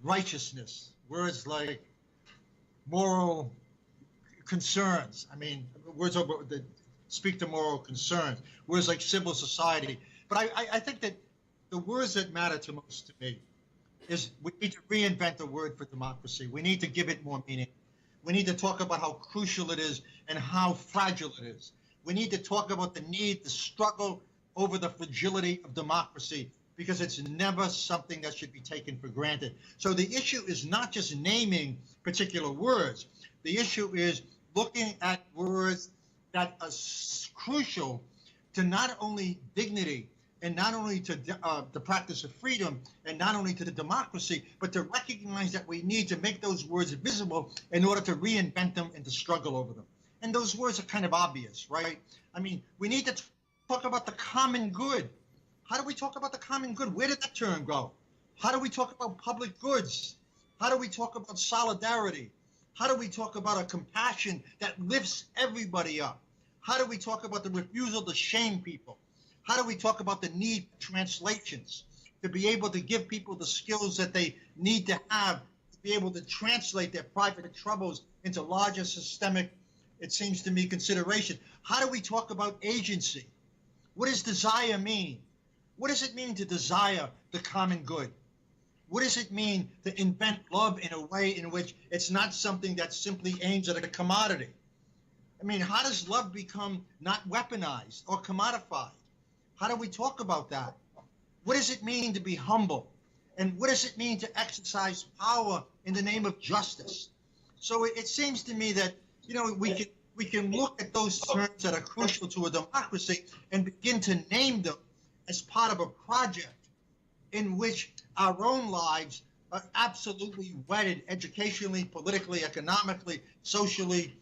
[SPEAKER 5] righteousness, words like moral concerns. I mean, words that speak to moral concerns, words like civil society. But I think that the words that matter to most to me is we need to reinvent the word for democracy. We need to give it more meaning. We need to talk about how crucial it is and how fragile it is. We need to talk about the need to struggle over the fragility of democracy, because it's never something that should be taken for granted. So the issue is not just naming particular words. The issue is looking at words that are crucial to not only dignity and not only to the practice of freedom and not only to the democracy, but to recognize that we need to make those words visible in order to reinvent them and to struggle over them. And those words are kind of obvious, right? I mean, we need to talk about the common good. How do we talk about the common good? Where did that term go? How do we talk about public goods? How do we talk about solidarity? How do we talk about a compassion that lifts everybody up? How do we talk about the refusal to shame people? How do we talk about the need for translations, to be able to give people the skills that they need to have, to be able to translate their private troubles into larger systemic, it seems to me, consideration? How do we talk about agency? What does desire mean? What does it mean to desire the common good? What does it mean to invent love in a way in which it's not something that simply aims at a commodity? I mean, how does love become not weaponized or commodified? How do we talk about that? What does it mean to be humble? And what does it mean to exercise power in the name of justice? So it seems to me that, we can look at those terms that are crucial to a democracy and begin to name them as part of a project in which our own lives are absolutely wedded educationally, politically, economically, socially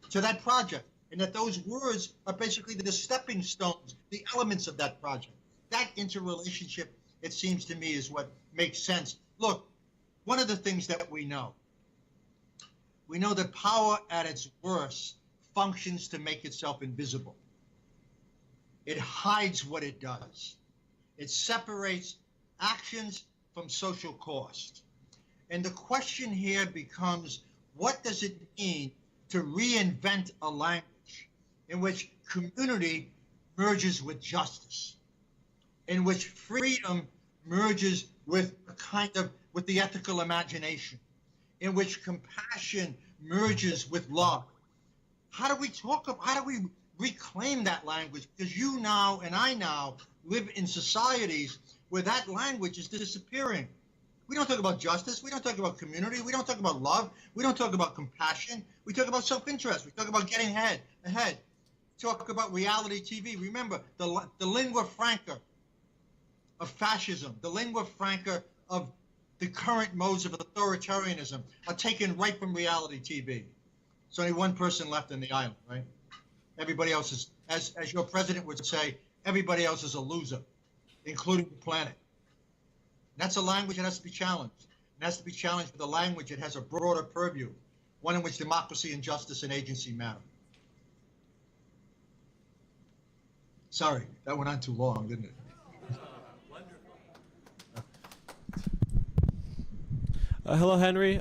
[SPEAKER 5] to that project. and that those words are basically the stepping stones, the elements of that project. That interrelationship, it seems to me, is what makes sense. Look, one of the things that we know that power at its worst functions to make itself invisible. It hides what it does. It separates actions from social cost. And the question here becomes, what does it mean to reinvent a language in which community merges with justice, in which freedom merges with with the ethical imagination, in which compassion merges with love? How do we reclaim that language? Because you now and I now live in societies where that language is disappearing. We don't talk about justice. We don't talk about community. We don't talk about love. We don't talk about compassion. We talk about self-interest. We talk about getting ahead. Talk about reality TV. Remember, the lingua franca of fascism, the lingua franca of the current modes of authoritarianism are taken right from reality TV. There's only one person left in the island, right? Everybody else is, as your president would say, everybody else is a loser, including the planet. And that's a language that has to be challenged. It has to be challenged with a language that has a broader purview, one in which democracy and justice and agency matter. Sorry, that went on too long, didn't it?
[SPEAKER 14] Hello, Henry.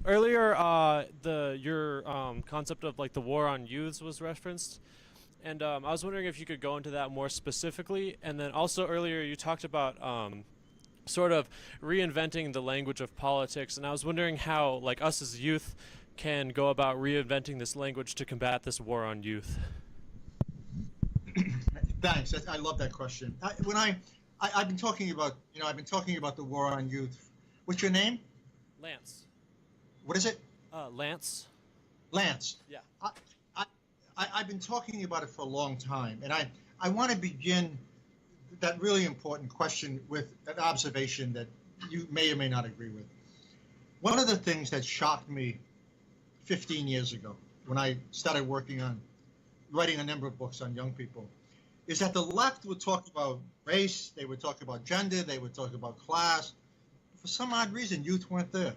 [SPEAKER 14] Earlier, your concept of like the war on youths was referenced, and I was wondering if you could go into that more specifically. And then also earlier, you talked about sort of reinventing the language of politics, and I was wondering how, like, us as youth can go about reinventing this language to combat this war on youth.
[SPEAKER 5] Thanks. I love that question. I've been talking about, the war on youth. What's your name?
[SPEAKER 14] Lance.
[SPEAKER 5] What is it?
[SPEAKER 14] Lance.
[SPEAKER 5] Lance.
[SPEAKER 14] Yeah.
[SPEAKER 5] I've been talking about it for a long time, and I want to begin that really important question with an observation that you may or may not agree with. One of the things that shocked me 15 years ago when I started working on writing a number of books on young people is that the left would talk about race, they would talk about gender, they would talk about class. For some odd reason, youth weren't there.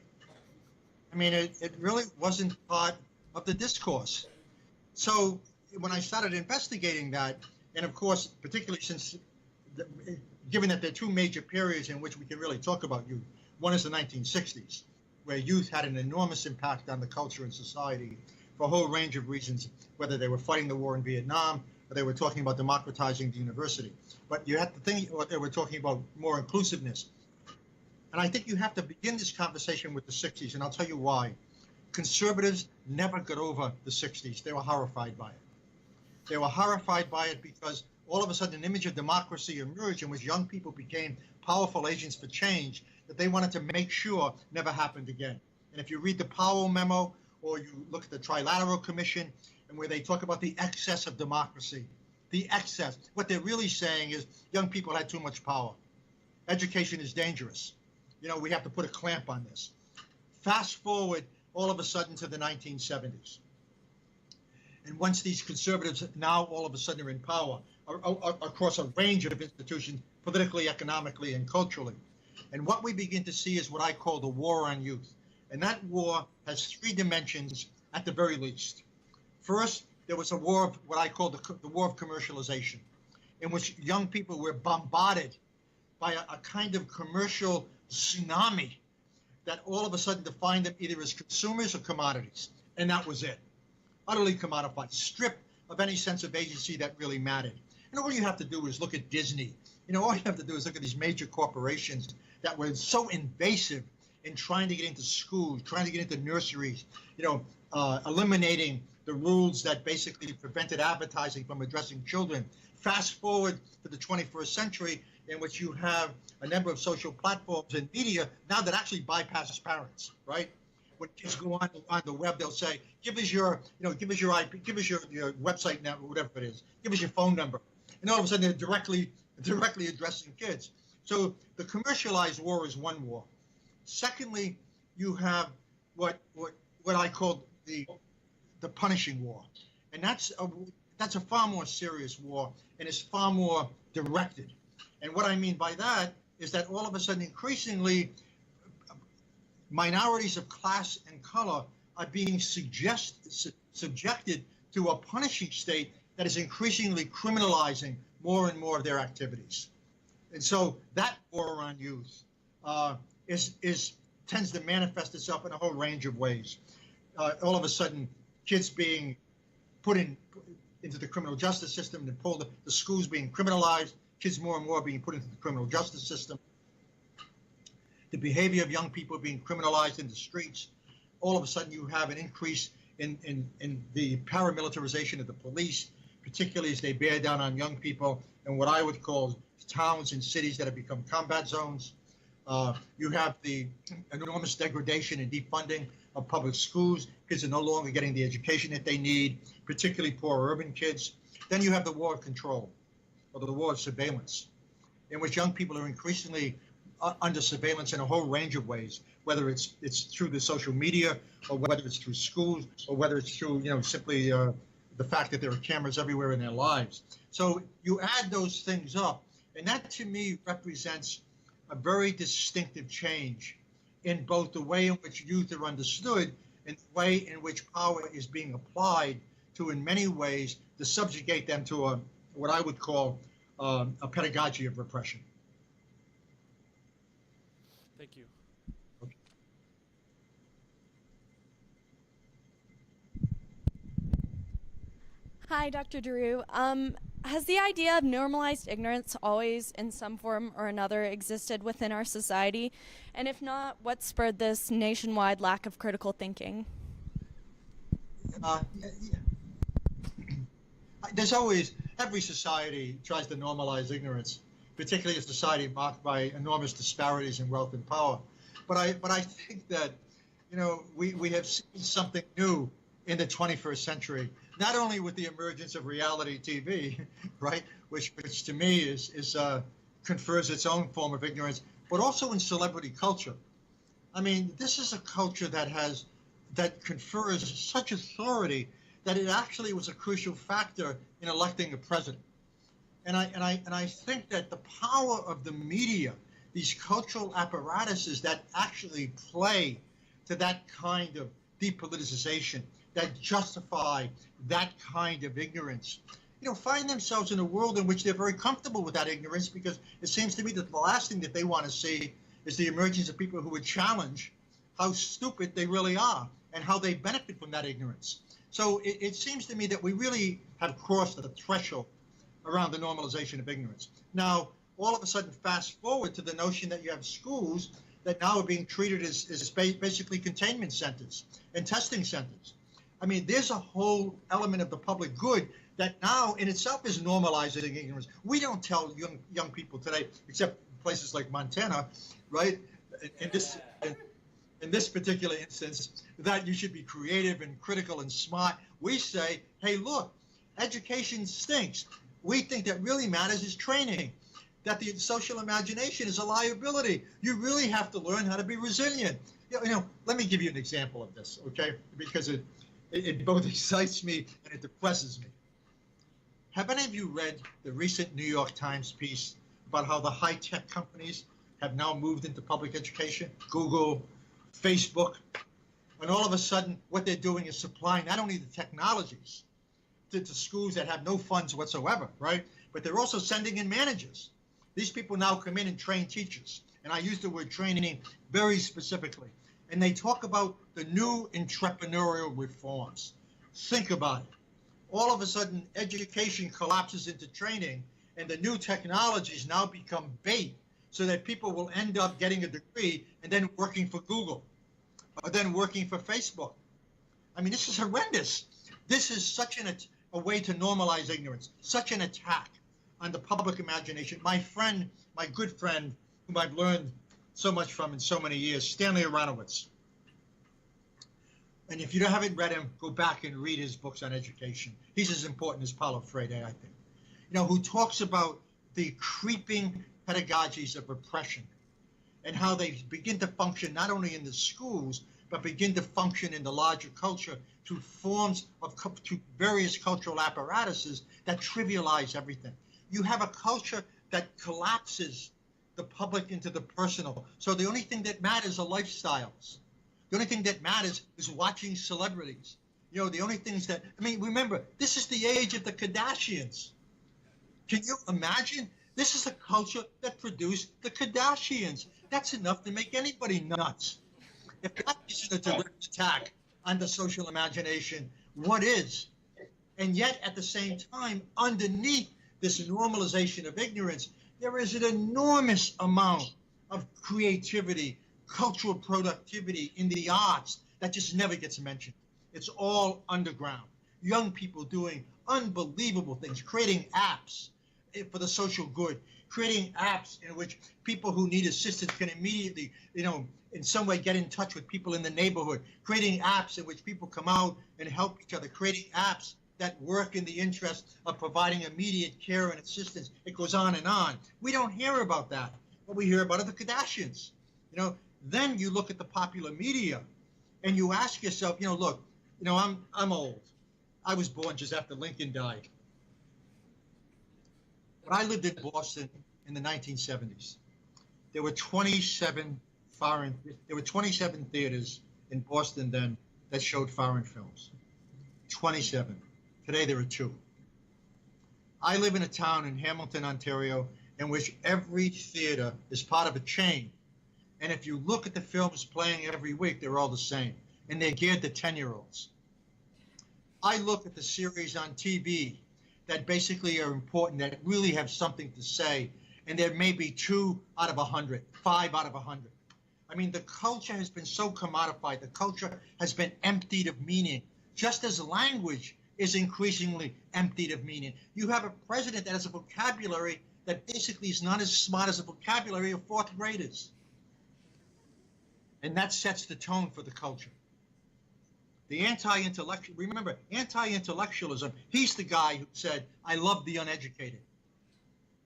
[SPEAKER 5] I mean, it really wasn't part of the discourse. So when I started investigating that, and of course, particularly since, given that there are two major periods in which we can really talk about youth. One is the 1960s, where youth had an enormous impact on the culture and society for a whole range of reasons, whether they were fighting the war in Vietnam or they were talking about democratizing the university. But you have to think what they were talking about, more inclusiveness. And I think you have to begin this conversation with the 60s, and I'll tell you why. Conservatives never got over the 60s. They were horrified by it. They were horrified by it because all of a sudden an image of democracy emerged in which young people became powerful agents for change that they wanted to make sure never happened again. And if you read the Powell memo or you look at the Trilateral Commission and where they talk about the excess of democracy, the excess, what they're really saying is young people had too much power. Education is dangerous. We have to put a clamp on this. Fast forward all of a sudden to the 1970s. And once these conservatives now all of a sudden are in power across a range of institutions, politically, economically, and culturally. And what we begin to see is what I call the war on youth. And that war has three dimensions at the very least. First, there was a war of what I call the war of commercialization, in which young people were bombarded by a kind of commercial tsunami that all of a sudden defined them either as consumers or commodities. And that was it. Utterly commodified, stripped of any sense of agency that really mattered. And all you have to do is look at Disney. All you have to do is look at these major corporations that were so invasive in trying to get into schools, trying to get into nurseries, eliminating the rules that basically prevented advertising from addressing children. Fast forward to the 21st century, in which you have a number of social platforms and media now that actually bypass parents, right? When kids go on the web, they'll say, give us your IP, give us your website now, whatever it is, give us your phone number. And all of a sudden they're directly addressing kids. So the commercialized war is one war. Secondly, you have what I call the punishing war. And that's a far more serious war, and it's far more directed. And what I mean by that is that all of a sudden, increasingly, minorities of class and color are being subjected to a punishing state that is increasingly criminalizing more and more of their activities. And so that war on youth tends to manifest itself in a whole range of ways. All of a sudden, kids being put into the criminal justice system and pulled, the schools being criminalized, kids more and more being put into the criminal justice system, the behavior of young people being criminalized in the streets. All of a sudden, you have an increase in the paramilitarization of the police, particularly as they bear down on young people and what I would call towns and cities that have become combat zones. You have the enormous degradation and defunding of public schools. Kids are no longer getting the education that they need, particularly poor urban kids. Then you have the war of control, or the war of surveillance, in which young people are increasingly under surveillance in a whole range of ways, whether it's through the social media, or whether it's through schools, or whether it's through simply the fact that there are cameras everywhere in their lives. So you add those things up, and that to me represents a very distinctive change in both the way in which youth are understood and the way in which power is being applied to, in many ways, to subjugate them to what I would call a pedagogy of repression.
[SPEAKER 14] Thank you.
[SPEAKER 15] Hi, Dr. Giroux. Has the idea of normalized ignorance always, in some form or another, existed within our society? And if not, what spurred this nationwide lack of critical thinking?
[SPEAKER 5] There's always, every society tries to normalize ignorance, particularly a society marked by enormous disparities in wealth and power. But I think that, we have seen something new in the 21st century, not only with the emergence of reality TV, right, which to me confers its own form of ignorance, but also in celebrity culture. I mean, this is a culture that confers such authority that it actually was a crucial factor in electing a president. And I think that the power of the media, these cultural apparatuses that actually play to that kind of depoliticization, that justify that kind of ignorance, find themselves in a world in which they're very comfortable with that ignorance, because it seems to me that the last thing that they want to see is the emergence of people who would challenge how stupid they really are and how they benefit from that ignorance. So it seems to me that we really have crossed the threshold around the normalization of ignorance. Now, all of a sudden, fast forward to the notion that you have schools that now are being treated as basically containment centers and testing centers. I mean, there's a whole element of the public good that now in itself is normalizing ignorance. We don't tell young people today, except places like Montana, right? In this particular instance, that you should be creative and critical and smart. We say, hey, look, education stinks. We think that really matters is training, that the social imagination is a liability. You really have to learn how to be resilient. Let me give you an example of this, okay? Because it both excites me and it depresses me. Have any of you read the recent New York Times piece about how the high-tech companies have now moved into public education? Google, Facebook, and all of a sudden what they're doing is supplying not only the technologies to schools that have no funds whatsoever, right? But they're also sending in managers. These people now come in and train teachers. And I use the word training very specifically. And they talk about the new entrepreneurial reforms. Think about it. All of a sudden, education collapses into training, and the new technologies now become bait so that people will end up getting a degree and then working for Google or then working for Facebook. I mean, this is horrendous. This is such a way to normalize ignorance, such an attack on the public imagination. My friend, my good friend, whom I've learned so much from in so many years, Stanley Aronowitz. And if you haven't read him, go back and read his books on education. He's as important as Paulo Freire, I think. Who talks about the creeping pedagogies of repression and how they begin to function not only in the schools, but begin to function in the larger culture through through various cultural apparatuses that trivialize everything. You have a culture that collapses the public into the personal. So the only thing that matters are lifestyles. The only thing that matters is watching celebrities. You know, the only things that, I mean, remember, this is the age of the Kardashians. Can you imagine? This is a culture that produced the Kardashians. That's enough to make anybody nuts. If that isn't a direct attack on the social imagination, what is? And yet, at the same time, underneath this normalization of ignorance, there is an enormous amount of creativity, cultural productivity in the arts that just never gets mentioned. It's all underground. Young people doing unbelievable things, creating apps for the social good, creating apps in which people who need assistance can immediately, you know, in some way get in touch with people in the neighborhood, creating apps in which people come out and help each other, creating apps that work in the interest of providing immediate care and assistance. It goes on and on. We don't hear about that. What we hear about are the Kardashians. You know, then you look at the popular media and you ask yourself, you know, look, you know, I'm old. I was born just after Lincoln died. When I lived in Boston in the 1970s, there were 27 theaters in Boston then that showed foreign films. 27. Today there are 2. I live in a town in Hamilton, Ontario, in which every theater is part of a chain. And if you look at the films playing every week, they're all the same. And they're geared to 10-year-olds. I look at the series on TV that basically are important, that really have something to say, and there may be 2 out of 100, 5 out of 100. I mean, the culture has been so commodified. The culture has been emptied of meaning, just as language is increasingly emptied of meaning. You have a president that has a vocabulary that basically is not as smart as the vocabulary of 4th graders. And that sets the tone for the culture. The anti-intellectual, remember, anti-intellectualism, he's the guy who said, I love the uneducated.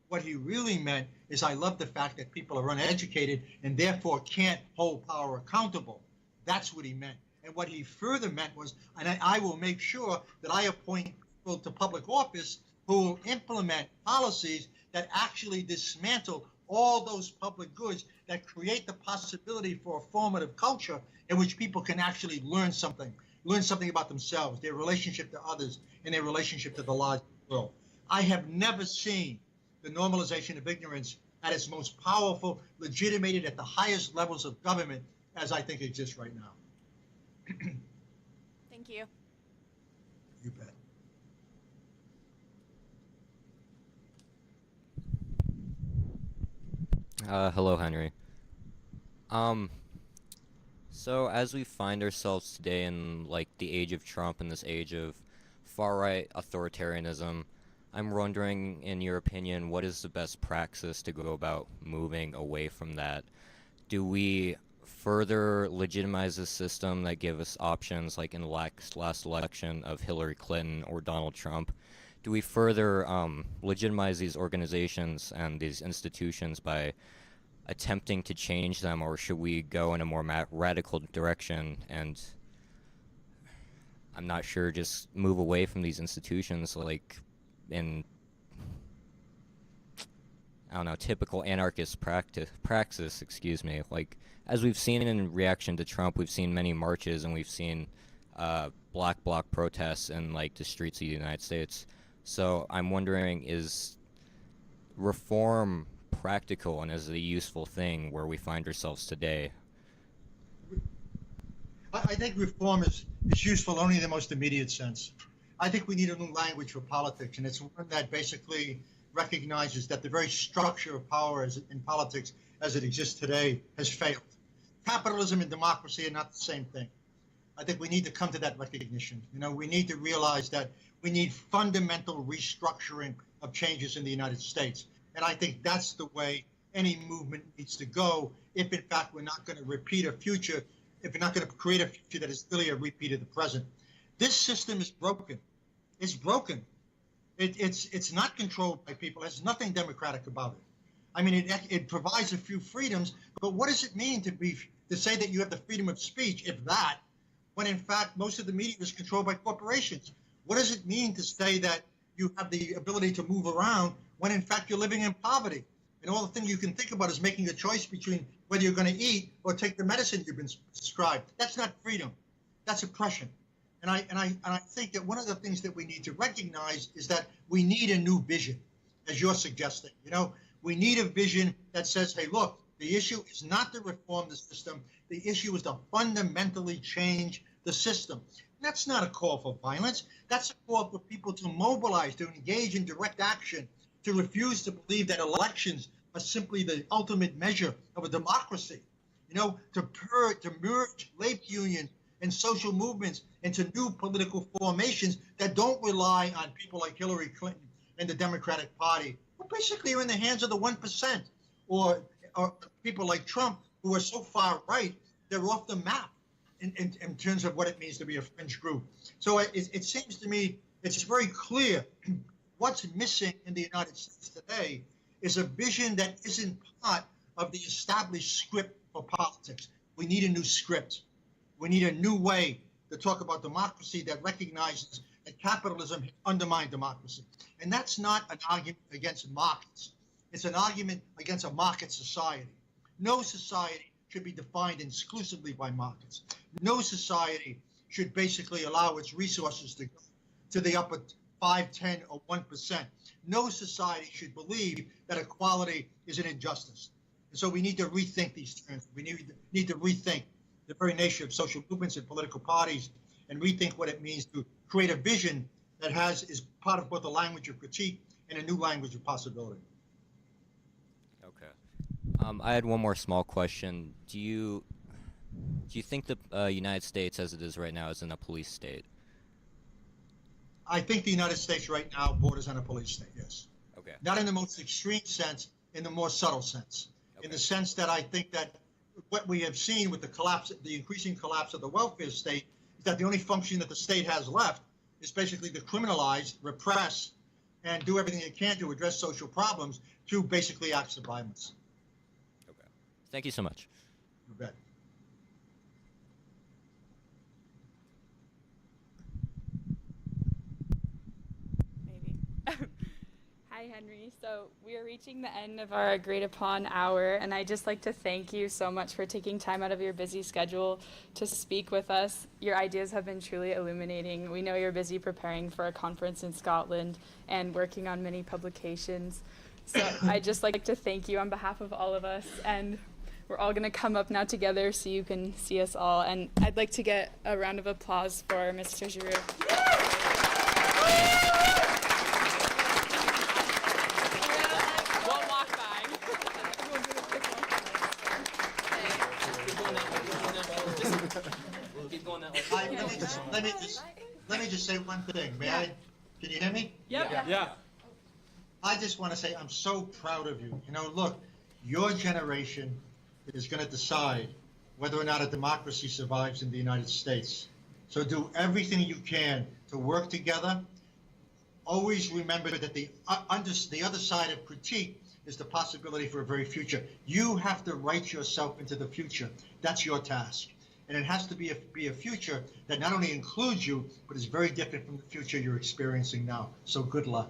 [SPEAKER 5] What he really meant is, I love the fact that people are uneducated and therefore can't hold power accountable. That's what he meant. And what he further meant was, and I will make sure that I appoint people to public office who will implement policies that actually dismantle all those public goods that create the possibility for a formative culture in which people can actually learn something about themselves, their relationship to others, and their relationship to the larger world. I have never seen the normalization of ignorance at its most powerful, legitimated at the highest levels of government as I think exists right now.
[SPEAKER 15] Thank you.
[SPEAKER 5] You bet.
[SPEAKER 16] Hello, Henry. So as we find ourselves today in like the age of Trump and this age of far-right authoritarianism, I'm wondering, in your opinion, what is the best praxis to go about moving away from that? Do we further legitimize the system that give us options like in the last election of Hillary Clinton or Donald Trump? Do we further legitimize these organizations and these institutions by attempting to change them, or should we go in a more radical direction and, I'm not sure, just move away from these institutions like in, I don't know, typical anarchist praxis, excuse me. Like, as we've seen in reaction to Trump, we've seen many marches and we've seen black bloc protests in like the streets of the United States. So I'm wondering, is reform practical and is it a useful thing where we find ourselves today?
[SPEAKER 5] I think reform is useful only in the most immediate sense. I think we need a new language for politics, and it's one that basically recognizes that the very structure of power in politics as it exists today has failed. Capitalism and democracy are not the same thing. I think we need to come to that recognition. You know, we need to realize that we need fundamental restructuring of changes in the United States. And I think that's the way any movement needs to go if, in fact, we're not going to repeat a future, if we're not going to create a future that is really a repeat of the present. This system is broken. It's broken. It's not controlled by people. There's nothing democratic about it. I mean, it provides a few freedoms, but what does it mean to be to say that you have the freedom of speech, if that, when in fact most of the media is controlled by corporations? What does it mean to say that you have the ability to move around when in fact you're living in poverty? And all the thing you can think about is making a choice between whether you're going to eat or take the medicine you've been prescribed. That's not freedom. That's oppression. And I think that one of the things that we need to recognize is that we need a new vision, as you're suggesting. You know, we need a vision that says, hey, look, the issue is not to reform the system. The issue is to fundamentally change the system. And that's not a call for violence. That's a call for people to mobilize, to engage in direct action, to refuse to believe that elections are simply the ultimate measure of a democracy. You know, to merge labor union and social movements into new political formations that don't rely on people like Hillary Clinton and the Democratic Party, who basically are in the hands of the 1%, or people like Trump, who are so far right, they're off the map in terms of what it means to be a fringe group. So it seems to me it's very clear what's missing in the United States today is a vision that isn't part of the established script for politics. We need a new script. We need a new way to talk about democracy that recognizes that capitalism undermines democracy. And that's not an argument against markets. It's an argument against a market society. No society should be defined exclusively by markets. No society should basically allow its resources to go to the upper 5, 10, or 1%. No society should believe that equality is an injustice. And so we need to rethink these terms. We need to rethink the very nature of social movements and political parties, and rethink what it means to create a vision that is part of both a language of critique and a new language of possibility.
[SPEAKER 16] Okay. I had one more small question. Do you think the United States, as it is right now, is in a police state?
[SPEAKER 5] I think the United States right now borders on a police state, yes.
[SPEAKER 16] Okay.
[SPEAKER 5] Not in the most extreme sense, in the more subtle sense. Okay. In the sense that I think that what we have seen with the increasing collapse of the welfare state is that the only function that the state has left is basically to criminalize, repress, and do everything it can to address social problems through basically acts of violence.
[SPEAKER 16] Okay. Thank you so much.
[SPEAKER 5] You bet.
[SPEAKER 4] Hi, Henry. So we are reaching the end of our agreed upon hour, and I'd just like to thank you so much for taking time out of your busy schedule to speak with us. Your ideas have been truly illuminating. We know you're busy preparing for a conference in Scotland and working on many publications. So I'd just like to thank you on behalf of all of us, and we're all going to come up now together so you can see us all. And I'd like to get a round of applause for Mr. Giroux.
[SPEAKER 5] Let me just say one thing. May I? Can you hear me?
[SPEAKER 4] Yep.
[SPEAKER 14] Yeah.
[SPEAKER 5] I just want to say I'm so proud of you. You know, look, your generation is going to decide whether or not a democracy survives in the United States. So do everything you can to work together. Always remember that the other side of critique is the possibility for a very future. You have to write yourself into the future. That's your task. And it has to be a future that not only includes you, but is very different from the future you're experiencing now. So good luck.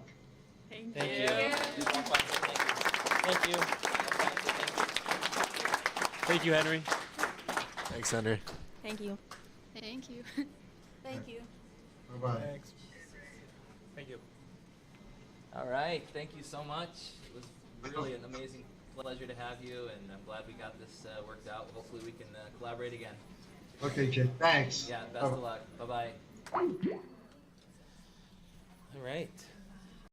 [SPEAKER 4] Thank
[SPEAKER 2] Thank
[SPEAKER 4] you.
[SPEAKER 2] you. Thank you.
[SPEAKER 14] Thank you, Henry.
[SPEAKER 11] Thanks, Henry.
[SPEAKER 8] Thank you.
[SPEAKER 7] Thank you.
[SPEAKER 12] Thank you.
[SPEAKER 5] Bye-bye.
[SPEAKER 14] Thanks. Thank you.
[SPEAKER 2] All right. Thank you so much. It was really an amazing pleasure to have you, and I'm glad we got this worked out. Hopefully we can collaborate again.
[SPEAKER 5] Okay, Jay. Thanks.
[SPEAKER 2] Yeah, best of luck. Bye-bye. All right.